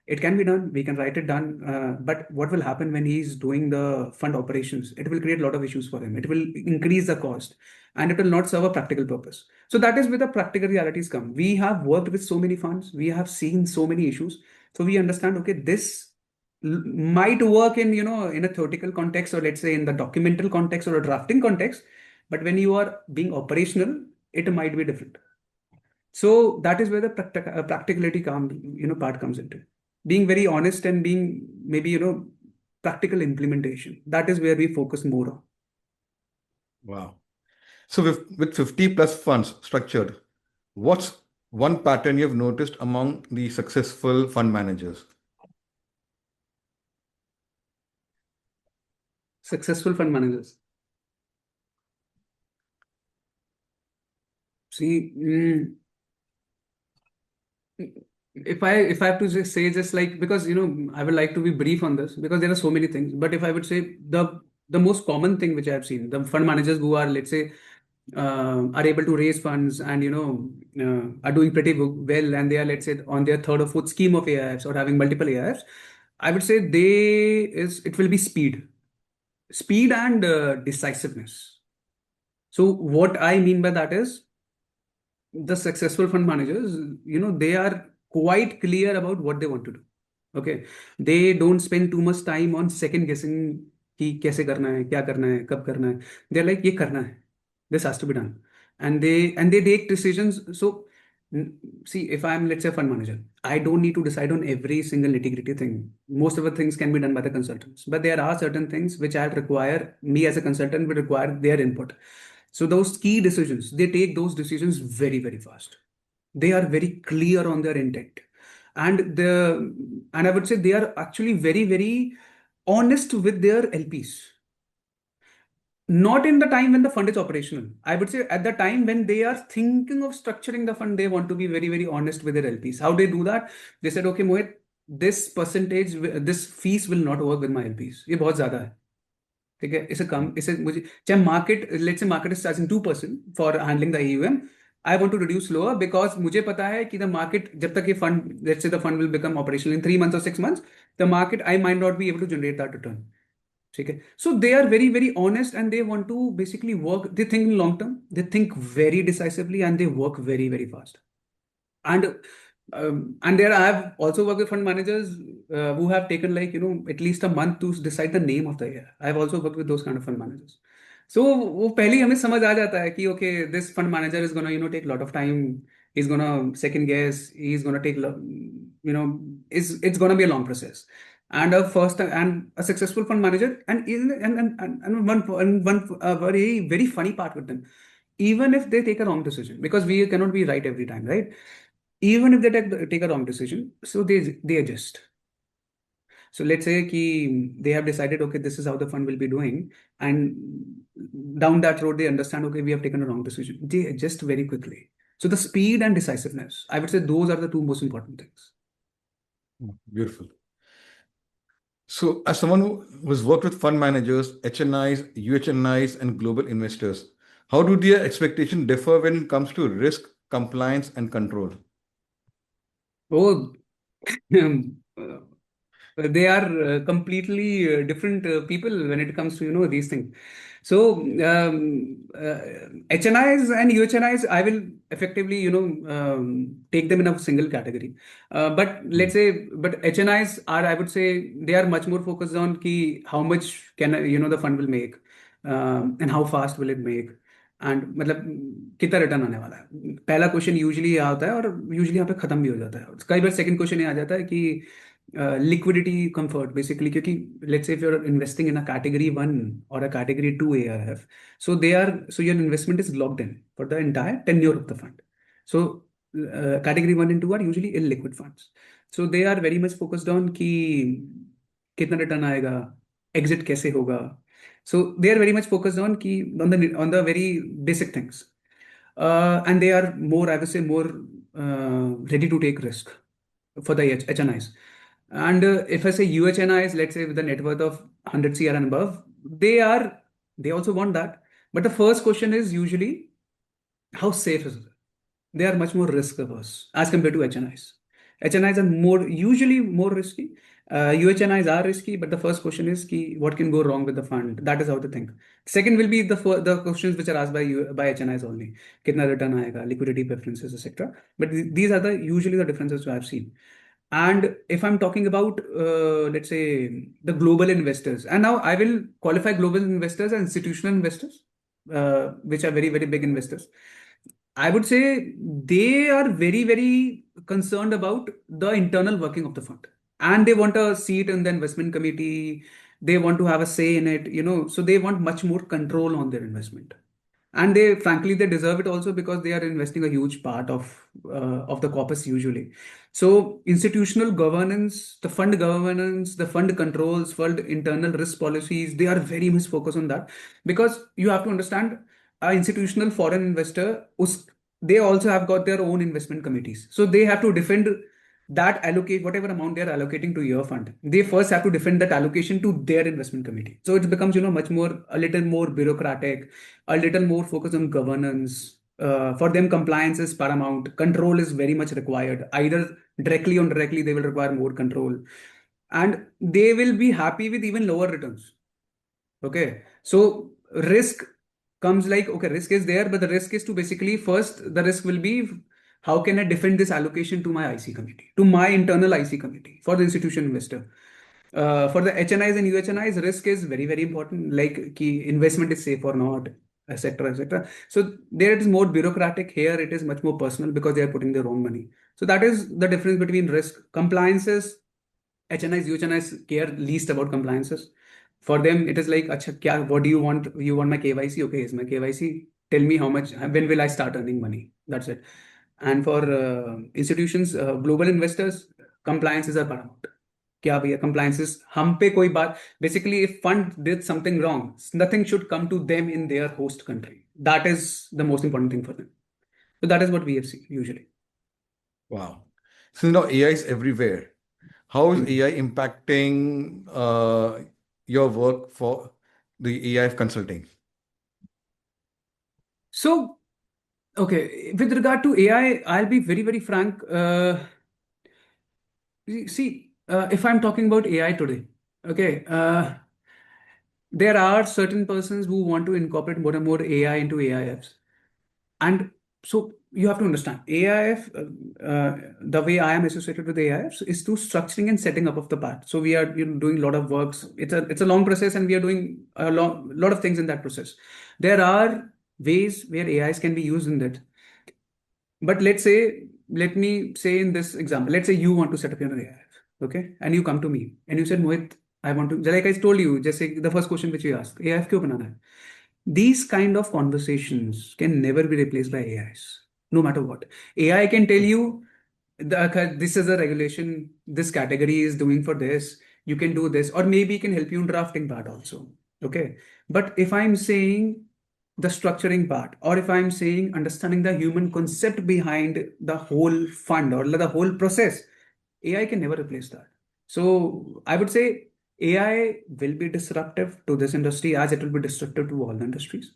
it can be done, we can write it down, but what will happen when he's doing the fund operations? It will create a lot of issues for him. It will increase the cost and it will not serve a practical purpose. So that is where the practical realities come. We have worked with so many funds, we have seen so many issues. So we understand, okay, this might work in, in a theoretical context, or let's say in the documental context or a drafting context, but when you are being operational, it might be different. So that is where the practicality part comes into being very honest and being maybe practical implementation. That is where we focus more on. Wow. So with 50 plus funds structured, what's one pattern you've noticed among the successful fund managers? Successful fund managers. See, if I have to just say, just like, because I would like to be brief on this because there are so many things. But if I would say the most common thing which I have seen, the fund managers who are, let's say, are able to raise funds and are doing pretty well, and they are, let's say, on their third or fourth scheme of AIFs or having multiple AIFs, I would say it will be speed and decisiveness. So what I mean by that is the successful fund managers, they are quite clear about what they want to do. Okay, they don't spend too much time on second guessing कि कैसे करना है, क्या करना है, कब करना है. They're like, ये करना है. This has to be done, and they take decisions. So see, if I'm, let's say, a fund manager, I don't need to decide on every single nitty-gritty thing. Most of the things can be done by the consultants, but there are certain things which I require, me as a consultant will require their input. So those key decisions, they take those decisions very, very fast. They are very clear on their intent. And I would say they are actually very, very honest with their LPs. Not in the time when the fund is operational. I would say at the time when they are thinking of structuring the fund, they want to be very, very honest with their LPs. How they do that? They said, okay, Mohit, this percentage, this fees will not work with my LPs. ये बहुत ज्यादा है. ठीक है, इसे कम, इसे मुझे चाहे market, let's say market is charging 2% for handling the AUM, I want to reduce lower because मुझे पता है कि द मार्केट, जब तक ये fund, let's say the fund will become operational in 3 months or 6 months, the market I might not be able to generate that return. ठीक है, so they are very very honest and they want to basically work, they think in long term, they think very decisively and they work very very fast. And there I have also worked with fund managers who have taken, like, at least a month to decide the name of the year. I have also worked with those kind of fund managers. So वो पहले ही हमें समझ आ जाता है कि okay, this fund manager is gonna take a lot of time. He's gonna second guess. He's gonna take it's gonna be a long process. And a successful fund manager, and one very very funny part with them, even if they take a wrong decision, because we cannot be right every time, right? Even if they take a wrong decision, so they adjust. So let's say they have decided, okay, this is how the fund will be doing, and down that road they understand, okay, we have taken a wrong decision. They adjust very quickly. So the speed and decisiveness, I would say, those are the two most important things. Beautiful. So, as someone who has worked with fund managers, HNIs, UHNIs, and global investors, how do their expectations differ when it comes to risk, compliance, and control? Oh, they are completely different people when it comes to these things. So HNIs and UHNIs, I will effectively take them in a single category. But let's say, but HNIs are, I would say, they are much more focused on how much can the fund will make, and how fast will it make. And मतलब कितना return आने वाला है. पहला question usually यहाँ होता है और यूजुअली यहाँ पे खत्म भी हो जाता है. कई बार सेकंड क्वेश्चन ये आ जाता है कि liquidity comfort basically. Because let's say if you're investing in a category 1 or a category 2 AIF, so your investment is locked in for the entire tenure of the fund. So category 1 and 2 are usually illiquid funds. So they are very much focused on कि कितना return आएगा, exit कैसे होगा. So they are very much focused on the very basic things. And they are more, I would say, more ready to take risk for the HNIs. And if I say UHNIs, let's say with a net worth of 100 CR and above, they also want that. But the first question is usually, how safe is it? They are much more risk averse as compared to HNIs. HNIs are usually more risky. UHNIs are risky, but the first question is what can go wrong with the fund? That is how to think. Second will be the questions which are asked by HNIs only. Kitna return aayega, liquidity preferences, etc. But these are usually the differences I've seen. And if I'm talking about, let's say, the global investors, and now I will qualify global investors as institutional investors, which are very, very big investors. I would say they are very, very concerned about the internal working of the fund, and they want a seat in the investment committee. They want to have a say in it, so they want much more control on their investment. And frankly, they deserve it also because they are investing a huge part of the corpus usually. So institutional governance, the fund controls, fund internal risk policies, they are very much focused on that, because you have to understand, institutional foreign investor, they also have got their own investment committees. So they have to defend that whatever amount they are allocating to your fund. They first have to defend that allocation to their investment committee. So it becomes, a little more bureaucratic, a little more focused on governance. For them, compliance is paramount. Control is very much required. Either directly or indirectly, they will require more control. And they will be happy with even lower returns. Okay. So risk comes like, okay, risk is there, but the risk is to basically, first, the risk will be, how can I defend this allocation to my IC committee, to my internal IC committee for the institutional investor? For the HNIs and UHNIs, risk is very, very important, like investment is safe or not, etc., etc. So there it is more bureaucratic. Here it is much more personal because they are putting their own money. So that is the difference between risk. Compliances, HNIs, UHNIs care least about compliances. For them, it is like, Acha, what do you want? You want my KYC? Okay, here's my KYC. Tell me how much, when will I start earning money? That's it. And for institutions, global investors, compliances are paramount. क्या भैया compliances हम पे कोई बात, basically if fund did something wrong, nothing should come to them in their host country. That is the most important thing for them. So that is what we have seen usually. Wow. So now AI is everywhere. How is AI impacting your work for the AIF consulting? So, okay, with regard to AI, I'll be very, very frank. See, if I'm talking about AI today, okay, there are certain persons who want to incorporate more and more AI into AIFs. And so you have to understand, AIF, the way I am associated with AIFs is through structuring and setting up of the part. So we are doing a lot of works. It's a long process, and we are doing a lot of things in that process. There are ways where AIs can be used in that. But let me say in this example, let's say you want to set up your AIF, okay? And you come to me and you said, Mohit, I want to, like I told you, just say the first question which you asked, AIF क्यों बनाना है? These kind of conversations can never be replaced by AIs, no matter what. AI can tell you, this is a regulation, this category is doing for this, you can do this, or maybe it can help you in drafting part also. Okay. But if I'm saying the structuring part, or if I'm saying understanding the human concept behind the whole fund or the whole process, AI can never replace that. So I would say AI will be disruptive to this industry as it will be disruptive to all the industries.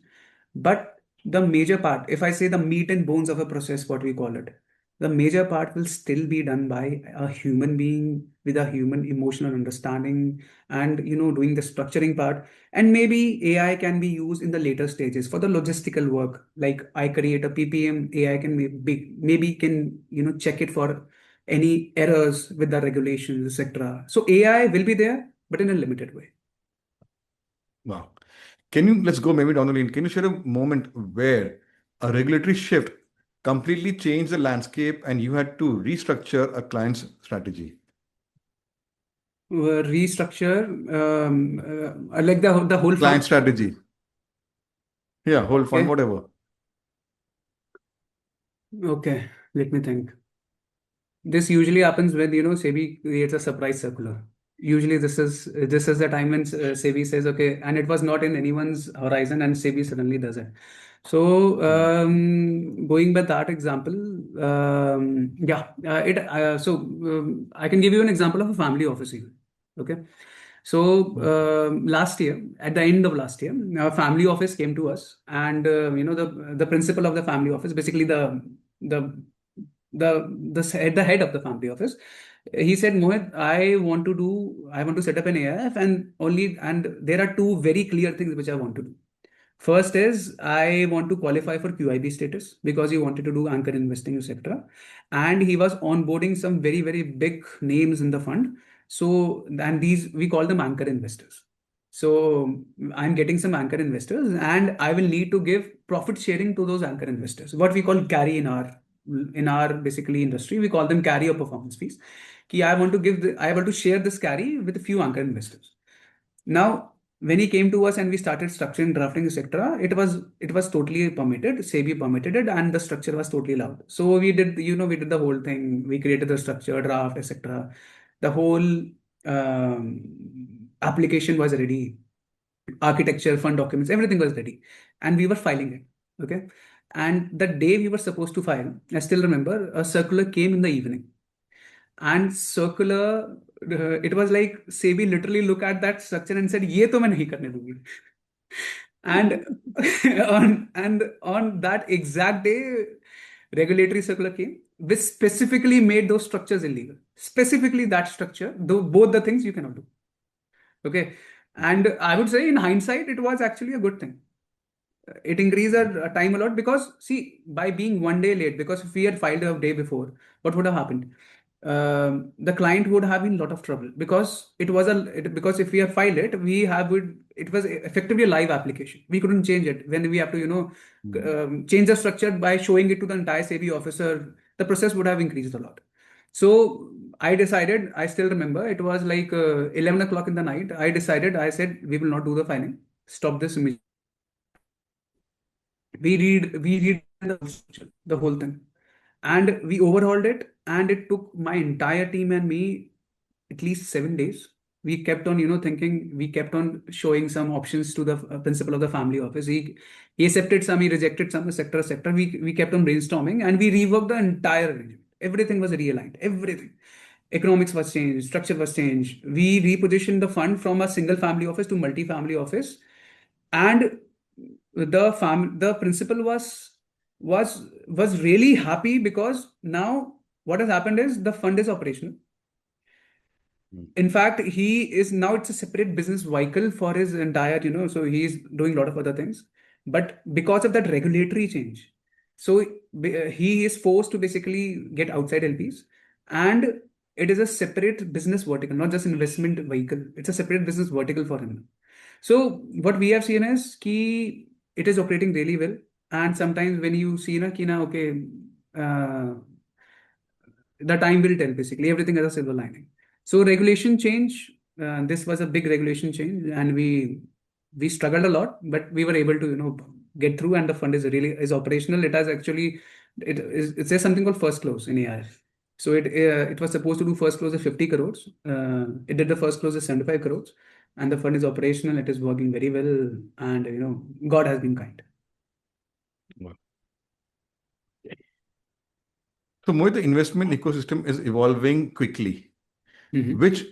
But the major part, if I say the meat and bones of a process, what we call it, the major part will still be done by a human being with a human emotional understanding and doing the structuring part. And maybe AI can be used in the later stages for the logistical work. Like I create a PPM, AI can maybe can check it for any errors with the regulations, etc. So AI will be there, but in a limited way. Wow. Let's go maybe down the lane. Can you share a moment where a regulatory shift completely changed the landscape and you had to restructure a client's strategy? restructure, like the whole Client fund. strategy. Yeah, whole fund, Okay. whatever. Okay. Let me think. This usually happens when, SEBI creates a surprise circular. Usually this is the time when SEBI says, okay, and it was not in anyone's horizon, and SEBI suddenly does it. So Hmm. going by that example, yeah, I can give you an example of a family office even. Okay. So last year, at the end of last year, a family office came to us, and the principal of the family office, basically the the head of the family office, he said, Mohit, I want to set up an AIF, and there are two very clear things which I want to do. First is I want to qualify for QIB status because he wanted to do anchor investing, etc. And he was onboarding some very, very big names in the fund. So, and these, we call them anchor investors. So I'm getting some anchor investors, and I will need to give profit sharing to those anchor investors. What we call carry in our basically industry, we call them carry or performance fees. I want to share this carry with a few anchor investors. Now, when he came to us and we started structuring, drafting, etc., it was totally permitted. SEBI permitted it, and the structure was totally allowed. So we did the whole thing. We created the structure, draft, etc. The whole application was ready. Architecture, fund documents, everything was ready, and we were filing it. Okay, and the day we were supposed to file, I still remember a circular came in the evening, and circular, it was like SEBI literally look at that structure and said, "ये तो मैं नहीं करने दूंगी." And on that exact day, regulatory circular came, which specifically made those structures illegal. Specifically that structure, though both the things you cannot do. Okay, and I would say in hindsight, it was actually a good thing. It increased our time a lot because, see, by being one day late, because if we had filed a day before, what would have happened? The client would have been in a lot of trouble because because if we have filed it, it was effectively a live application. We couldn't change it when we have to Hmm. change the structure by showing it to the entire SEBI officer. The process would have increased a lot. So I decided. I still remember it was like 11 o'clock in the night. I said we will not do the filing. Stop this immediately. We read the whole thing, and we overhauled it, and it took my entire team and me at least 7 days. We kept on thinking, we kept on showing some options to the principal of the family office. He accepted some, he rejected some, etc. We kept on brainstorming, and we reworked the entire arrangement. Everything was realigned, everything. Economics was changed, structure was changed. We repositioned the fund from a single family office to multi-family office, and the principal was really happy because now what has happened is the fund is operational. Hmm. In fact, he is now, it's a separate business vehicle for his entire, so he's doing a lot of other things. But because of that regulatory change, so he is forced to basically get outside LPs, and it is a separate business vertical, not just investment vehicle. It's a separate business vertical for him. So what we have seen is ki it is operating really well. And sometimes when you see okay, uh, the time will tell, basically everything has a silver lining. So regulation change, this was a big regulation change, and we struggled a lot, but we were able to get through, and the fund is operational. It has actually, it says something called first close in AIF. So it was supposed to do first close of 50 crores. It did the first close of 75 crores, and the fund is operational. It is working very well, and God has been kind. Wow. So, Mohit, the investment ecosystem is evolving quickly. Mhm. Which,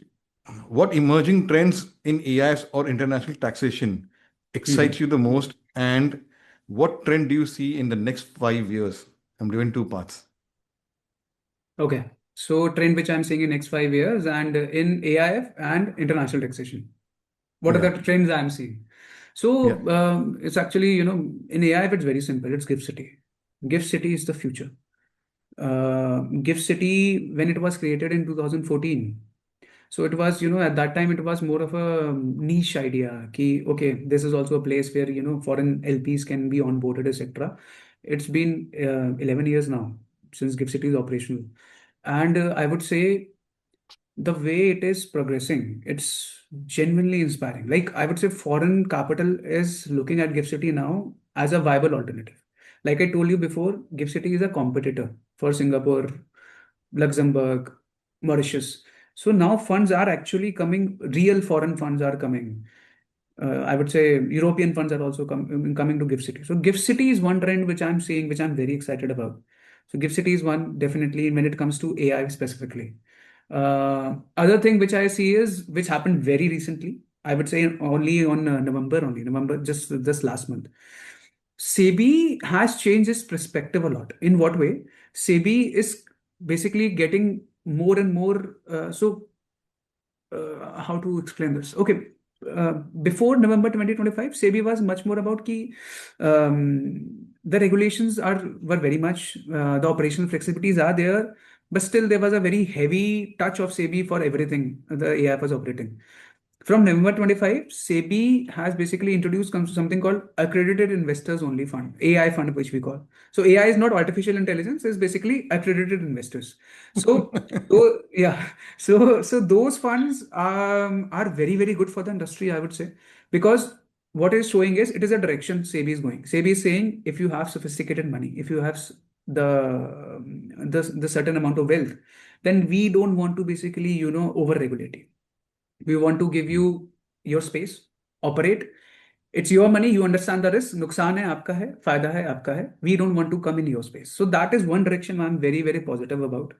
what emerging trends in AIs or international taxation excites Mhm. you the most, and what trend do you see in the next 5 years? I'm doing two parts. Okay. So trend which I'm seeing in next 5 years, and in AIF and international taxation. What are Yeah, the trends I'm seeing? yeah. So it's actually, in AIF, it's very simple. It's Gift City. Gift City is the future. Gift City, when it was created in 2014, so it was, at that time, it was more of a niche idea. Ki, okay, this is also a place where, foreign LPs can be onboarded, etc. It's been 11 years now since Gift City is operational. And I would say the way it is progressing, it's genuinely inspiring. Like I would say, foreign capital is looking at Gift City now as a viable alternative. Like I told you before, Gift City is a competitor for Singapore, Luxembourg, Mauritius. So now funds are actually coming, real foreign funds are coming. I would say European funds are also coming to Gift City. So Gift City is one trend which I'm seeing, which I'm very excited about. So Gift City is one definitely when it comes to AI specifically. Other thing which I see is which happened very recently. I would say only on November, just last month. SEBI has changed its perspective a lot. In what way? SEBI is basically getting more and more. How to explain this? Okay, before November 2025, SEBI was much more about ki, the regulations were very much the operational flexibilities are there, but still there was a very heavy touch of SEBI for everything the AIF was operating. From November 25, SEBI has basically introduced something called Accredited Investors Only Fund, AI fund, which we call. So AI is not artificial intelligence; it's basically accredited investors. So, yeah, so those funds are very very good for the industry, I would say, because what it's showing is it is a direction SEBI is going. SEBI is saying if you have sophisticated money, if you have the certain amount of wealth, then we don't want to basically over regulate you. We want to give you your space, operate. It's your money. You understand the risk. नुकसान है आपका है, फायदा है आपका है. We don't want to come in your space. So that is one direction I'm very very positive about.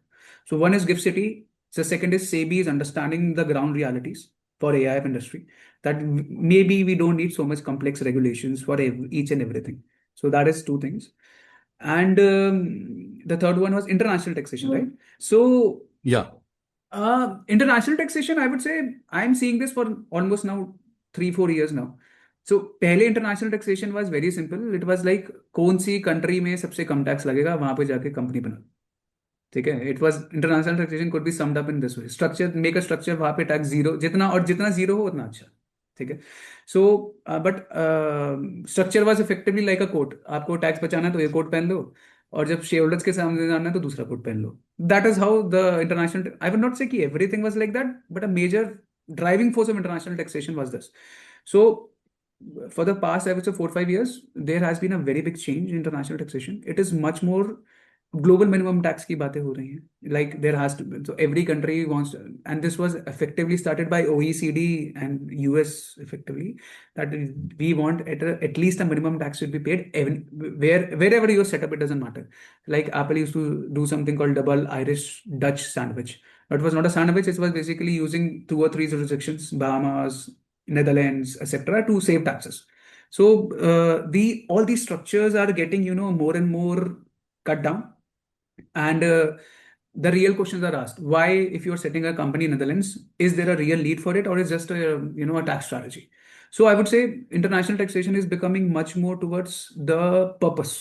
So one is Gift City. The second is SEBI is understanding the ground realities for AIF industry. That maybe we don't need so much complex regulations for each and everything. So that is two things. And the third one was international taxation, right? So Yeah. international taxation, I would say I'm seeing this for almost now 3-4 years now. So पहले international taxation was very simple. It was like कौन सी country में सबसे कम tax लगेगा वहां पे जाके company बना. ठीक है. It was international taxation could be summed up in this way. Structure, make a structure वहां पे टैक्स जीरो, जितना और जितना जीरो हो उतना अच्छा. ठीक है. So but structure was effectively like a coat. आपको टैक्स बचाना है तो ये कोट पहन लो, और जब शेयर होल्डर्स के सामने जाना है तो दूसरा कोट पहन लो. That is how the international, I would not say कि everything was like that, but a major driving force of international taxation was this. So for the past, I would say 4-5 years, there has been a very big change in international taxation. It is much more global minimum tax की बातें हो रही हैं. Like there has to be, so every country wants to, and this was effectively started by OECD and US effectively, that we want at least a minimum tax should be paid wherever you're set up, it doesn't matter. Like Apple used to do something called double Irish Dutch sandwich. It was not a sandwich, it was basically using 2 or 3 jurisdictions, Bahamas, Netherlands, etc., to save taxes. So the all these structures are getting more and more cut down, and the real questions are asked. Why, if you're setting a company in Netherlands, is there a real need for it, or is just a tax strategy? So I would say international taxation is becoming much more towards the purpose.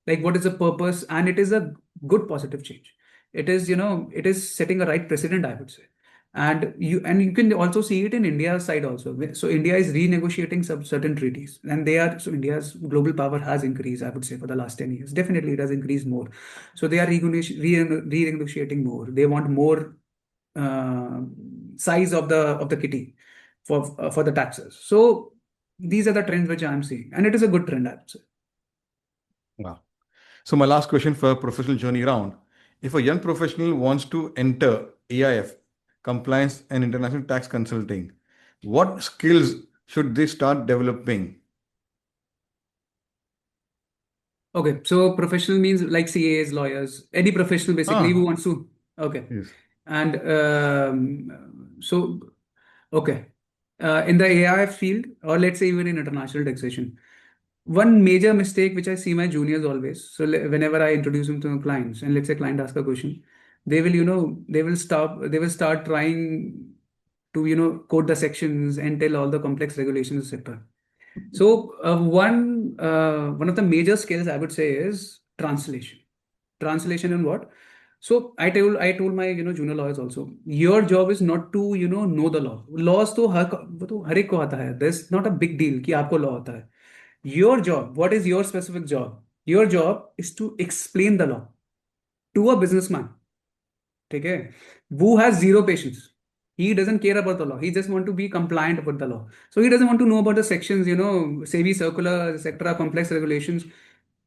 Like what is the purpose, and it is a good positive change. It is it is setting a right precedent, I would say. And you can also see it in India's side also. So India is renegotiating some certain treaties, and so India's global power has increased, I would say, for the last 10 years. Definitely it has increased more. So they are renegotiating more. They want more uh, size of the kitty for the taxes. So these are the trends which I'm seeing, and it is a good trend, I would say. Wow. So my last question for professional journey round. If a young professional wants to enter AIF, compliance and international tax consulting, what skills should they start developing? Okay, so professional means like CAs, lawyers, any professional basically who Ah, wants to. Okay, yes. and so okay, in the AI field, or let's say even in international taxation, one major mistake which I see my juniors always. So whenever I introduce them to clients, and let's say client asks a question, they will, they will start trying to, code the sections and tell all the complex regulations, etc. So one of the major skills I would say is translation. Translation in what? So I told my junior lawyers also, your job is not to know the law. Laws तो हर एक को आता है. There's not a big deal कि आपको law आता है. Your job, what is your specific job? Your job is to explain the law to a businessman. ठीक है? Who has zero patience. He doesn't care about the law. He just want to be compliant with the law. So he doesn't want to know about the sections, SEBI circulars, etc., complex regulations.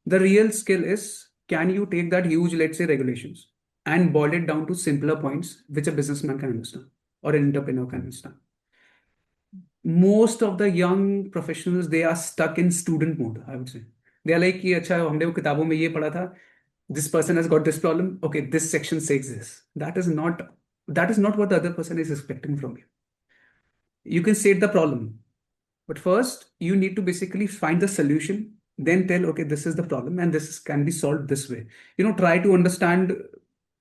The real skill is, can you take that huge, let's say, regulations and boil it down to simpler points which a businessman can understand or an entrepreneur can understand. Most of the young professionals, they are stuck in student mode, I would say. They are like कि अच्छा हमने वो किताबों में ये पढ़ा था, this person has got this problem, okay, this section says this. That is not what the other person is expecting from you. You can state the problem, but first you need to basically find the solution, then tell, okay, this is the problem and can be solved this way. Try to understand.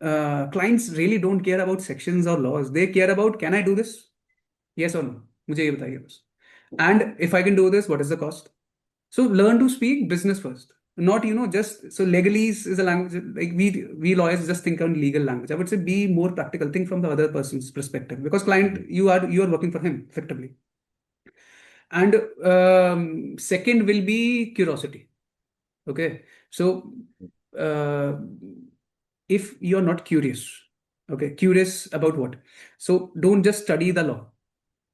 Clients really don't care about sections or laws. They care about, can I do this? Yes or no? मुझे ये बताइए बस. And if I can do this, what is the cost? So learn to speak business first. Not, just so legalese is a language like we lawyers just think on legal language. I would say be more practical. Think from the other person's perspective, because client, you are working for him effectively. And second will be curiosity. Okay. So uh, if you're not curious, okay, curious about what? So don't just study the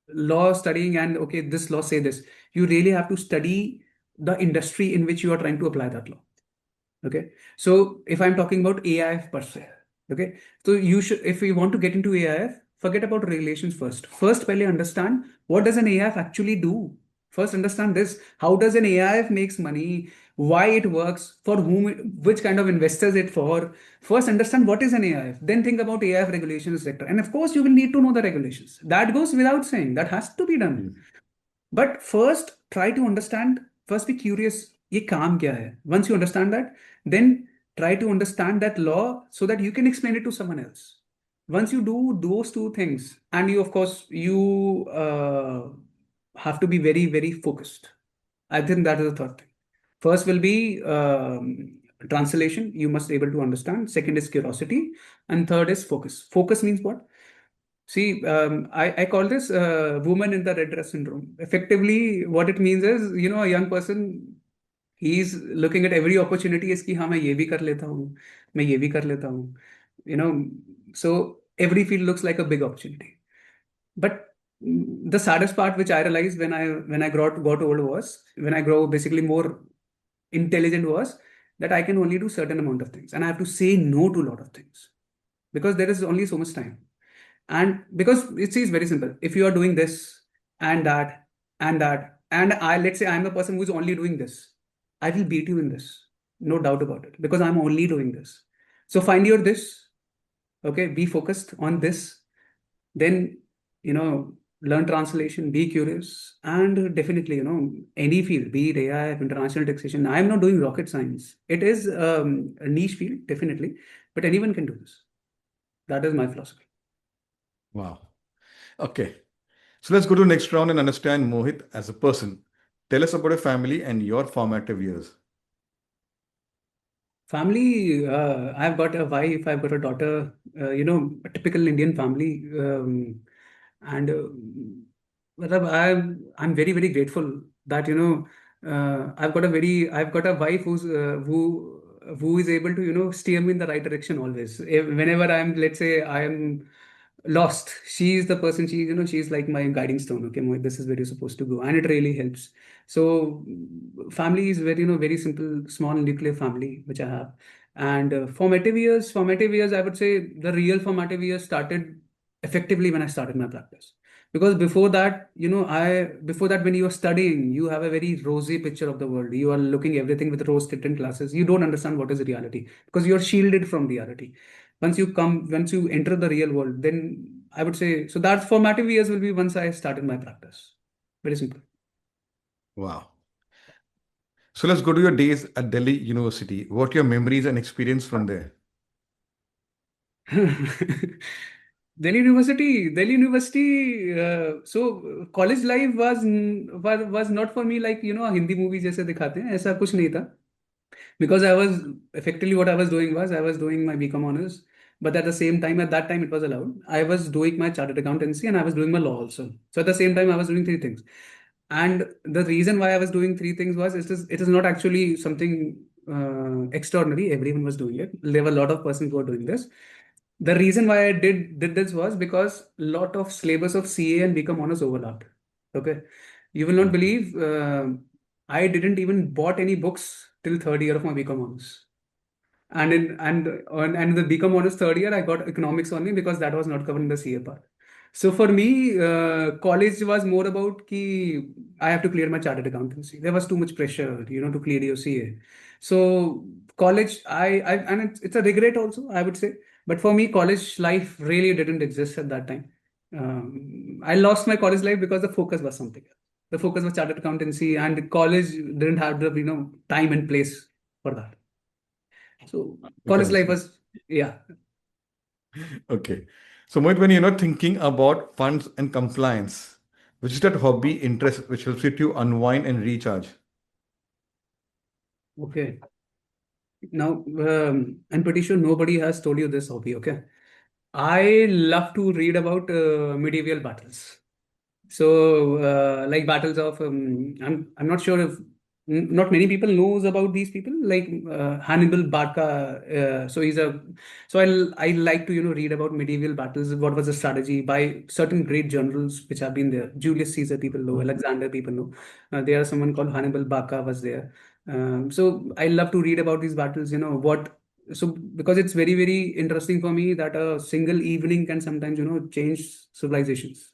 law studying and okay, this law say this. You really have to study the industry in which you are trying to apply that law. Okay. So if I'm talking about AIF per se, okay. So you should, if you want to get into AIF, forget about regulations first. First, pehले understand what does an AIF actually do. First, understand this. How does an AIF makes money? Why it works? For whom? Which kind of investors it for? First, understand what is an AIF. Then think about AIF regulations sector. And of course, you will need to know the regulations. That goes without saying. That has to be done. But first, try to understand. First, be curious. ये काम क्या है? Once you understand that, then try to understand that law so that you can explain it to someone else. Once you do those two things, and you, of course, you have to be very, very focused. I think that is the third thing. First will be translation. You must be able to understand. Second is curiosity, and third is focus. Focus means what? See, I call this woman in the red dress syndrome. Effectively, what it means is, a young person, he's looking at every opportunity is कि हाँ मैं ये भी कर लेता हूँ, मैं ये भी कर लेता हूँ. So every field looks like a big opportunity. But the saddest part which I realized when I got old was, when I grow basically more intelligent, was that I can only do certain amount of things and I have to say no to a lot of things because there is only so much time. And because it is very simple, if you are doing this and that and that, and let's say I'm the person who's only doing this, I will beat you in this, no doubt about it, because I'm only doing this. So find your this, okay, be focused on this, then learn translation, be curious, and definitely any field, be it AIF, international taxation. I'm not doing rocket science. It is a niche field, definitely, but anyone can do this. That is my philosophy. Wow. Okay. So let's go to the next round and understand Mohit as a person. Tell us about your family and your formative years. Family, I've got a wife, I've got a daughter, a typical Indian family. And matlab, I'm very, very grateful that, I've got a wife who is able to, steer me in the right direction always. Whenever let's say I'm lost, she's the person, she's like my guiding stone. Okay, Mohit, this is where you're supposed to go. And it really helps. So family is very, very simple, small nuclear family, which I have. And formative years, I would say the real formative years started effectively when I started my practice. Because before that, when you are studying, you have a very rosy picture of the world. You are looking everything with rose-tinted glasses. You don't understand what is reality because you are shielded from reality. Once you enter the real world, then I would say, so that formative years will be once I started my practice. Very simple. Wow. So let's go to your days at Delhi University. What are your memories and experience from there? Delhi University. So college life was not for me like Hindi movies जैसे दिखाते हैं ऐसा कुछ नहीं था. Because I was effectively what I was doing was I was doing my BCom honors, but at the same time, at that time it was allowed. I was doing my chartered accountancy and I was doing my law also. So at the same time, I was doing three things. And the reason why I was doing three things was it is not actually something extraordinary. Everyone was doing it. There were a lot of persons who were doing this. The reason why I did this was because lot of syllabus of CA and BCom honors overlapped. Okay, you will not Okay. believe I didn't even bought any books till third year of my BCom honors. And in the BCom honors third year, I got economics only because that was not covered in the CA part. So for me, college was more about ki I have to clear my chartered accountancy. There was too much pressure, to clear your CA. So college, and it's a regret also, I would say. But for me, college life really didn't exist at that time. I lost my college life because the focus was something else. The focus was chartered accountancy, and college didn't have the time and place for that. So We can college life understand. was, yeah. Okay. So Mohit, when you're not thinking about funds and compliance, which is that hobby interest which helps you to unwind and recharge? Okay. Now, I'm pretty sure nobody has told you this hobby. Okay. I love to read about medieval battles. So, like battles of, I'm not sure if not many people knows about these people, like Hannibal Barca. So I like to read about medieval battles. What was the strategy by certain great generals which have been there? Julius Caesar, people know. Alexander, people know. There are someone called Hannibal Barca was there. So I love to read about these battles. So because it's very very interesting for me that a single evening can sometimes change civilizations,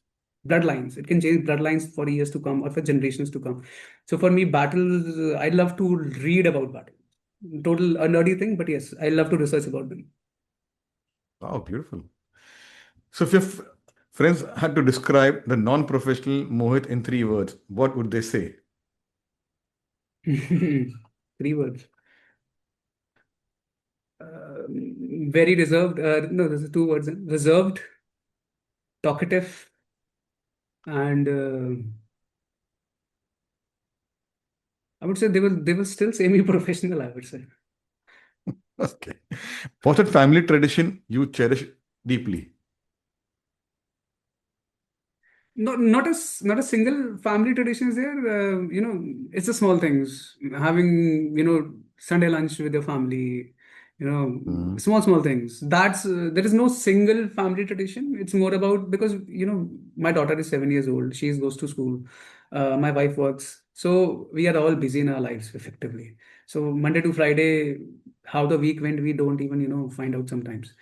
bloodlines. It can change bloodlines for years to come or for generations to come. So for me, battles, I love to read about battles. Total a nerdy thing, but yes, I love to research about them. Wow, beautiful. So if your friends had to describe the non-professional Mohit in 3 words, what would they say? 3 words. Very reserved. No, there's 2 words. Reserved, talkative, and I would say they will still say me professional. I would say. Okay. What's that family tradition you cherish deeply? Not a single family tradition is there. It's the small things. Having Sunday lunch with your family. Hmm. Small things. There is no single family tradition. It's more about because my daughter is 7 years old. She goes to school. My wife works. So we are all busy in our lives effectively. So Monday to Friday, how the week went, we don't even find out sometimes.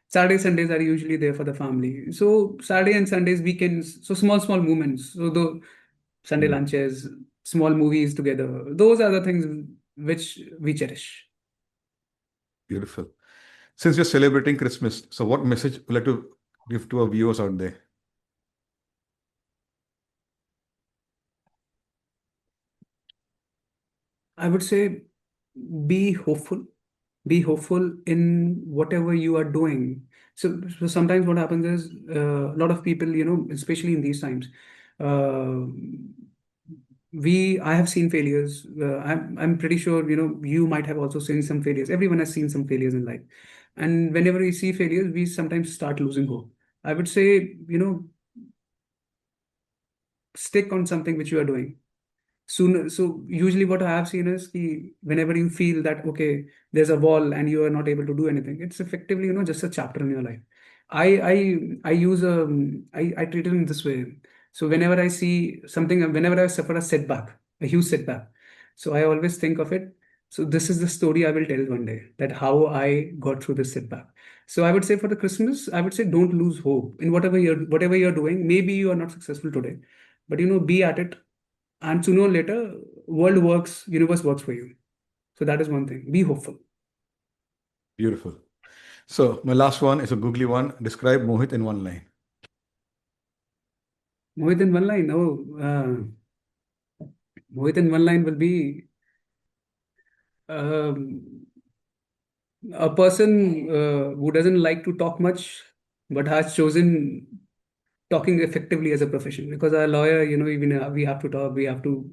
Saturday, Sundays are usually there for the family. So Saturday and Sundays, weekends, so small moments. So the Sunday Hmm. lunches, small movies together. Those are the things which we cherish. Beautiful. Since you're celebrating Christmas, so what message would you like to give to our viewers out there? I would say be hopeful. Be hopeful in whatever you are doing. So sometimes what happens is a lot of people, especially in these times, uh, I have seen failures. I'm pretty sure, you might have also seen some failures. Everyone has seen some failures in life. And whenever we see failures, we sometimes start losing hope. I would say, stick on something which you are doing sooner. So usually what I have seen is ki whenever you feel that okay, there's a wall and you are not able to do anything, it's effectively just a chapter in your life. I use I treat it in this way. So whenever I see something, whenever I suffer a setback, a huge setback, so I always think of it. So this is the story I will tell one day, that how I got through this setback. So I would say for the Christmas, I would say don't lose hope in whatever you're doing. Maybe you are not successful today, but be at it, and sooner or later universe works for you. So that is one thing, be hopeful. Beautiful. So my last one is a googly one. Describe Mohit in one line. Mohit in one line. Mohit in one line will be um, a person who doesn't like to talk much but has chosen talking effectively as a profession, because a lawyer, even we have to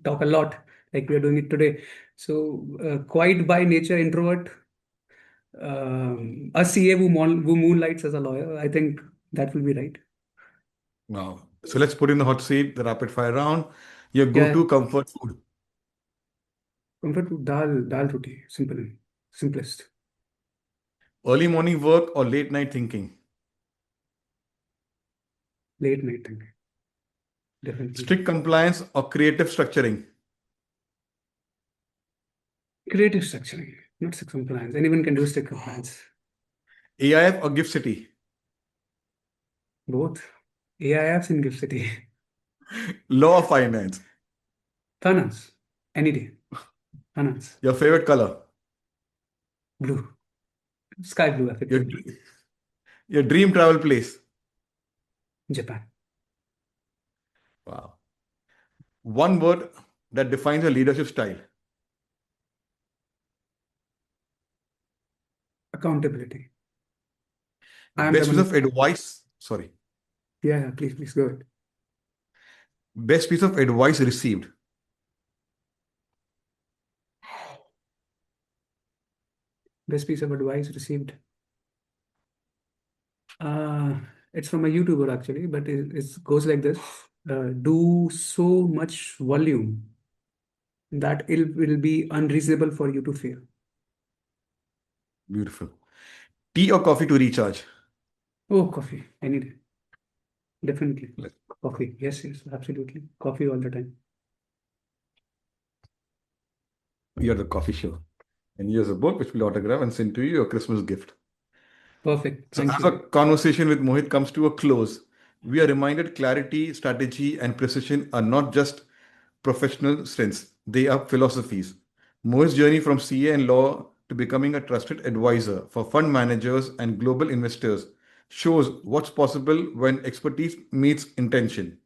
talk a lot, like we are doing it today. So quite by nature introvert, a CA who moonlights as a lawyer, I think that will be right. Wow. So let's put in the hot seat, the rapid fire round. Your Yeah. go-to comfort food. Comfort food, dal roti, simplest. Early morning work or late night thinking. Late night thinking. Definitely. Strict compliance or creative structuring? Creative structuring, not strict compliance. Anyone can do strict compliance. AIF or gift city? Both. AIFs in Gift City. Law or finance? Finance. Any day. Finance. Your favorite color? Blue. Sky blue, Your, effectively. dr- your dream travel place? Japan. Wow. One word that defines your leadership style? Accountability. I am the Best piece one. of advice? Sorry. Yeah, please go ahead. Best piece of advice received? Best piece of advice received. It's from a YouTuber actually, but it goes like this. Do so much volume that it will be unreasonable for you to fail. Beautiful. Tea or coffee to recharge? Oh, coffee. Any day. Definitely. Let- Coffee. Yes, absolutely. Coffee all the time. You're the coffee show. And here's a book which we'll autograph and send to you, your Christmas gift. Perfect. So, Thank as a you. conversation with Mohit comes to a close, we are reminded clarity, strategy, and precision are not just professional strengths, they are philosophies. Mohit's journey from CA and law to becoming a trusted advisor for fund managers and global investors shows what's possible when expertise meets intention.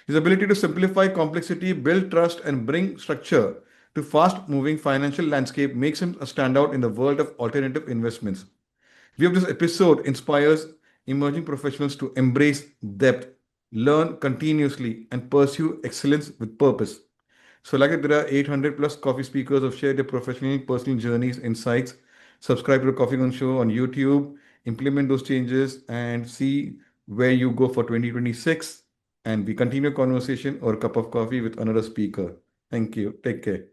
His ability to simplify complexity, build trust, and bring structure to fast moving financial landscape makes him a standout in the world of alternative investments. We hope this episode inspires emerging professionals to embrace depth, learn continuously, and pursue excellence with purpose. So, like that, there are 800 plus coffee speakers who've shared their professional, personal journeys, insights. Subscribe to the Coffee Gun Show on YouTube, implement those changes, and see where you go for 2026. And we continue conversation or a cup of coffee with another speaker. Thank you. Take care.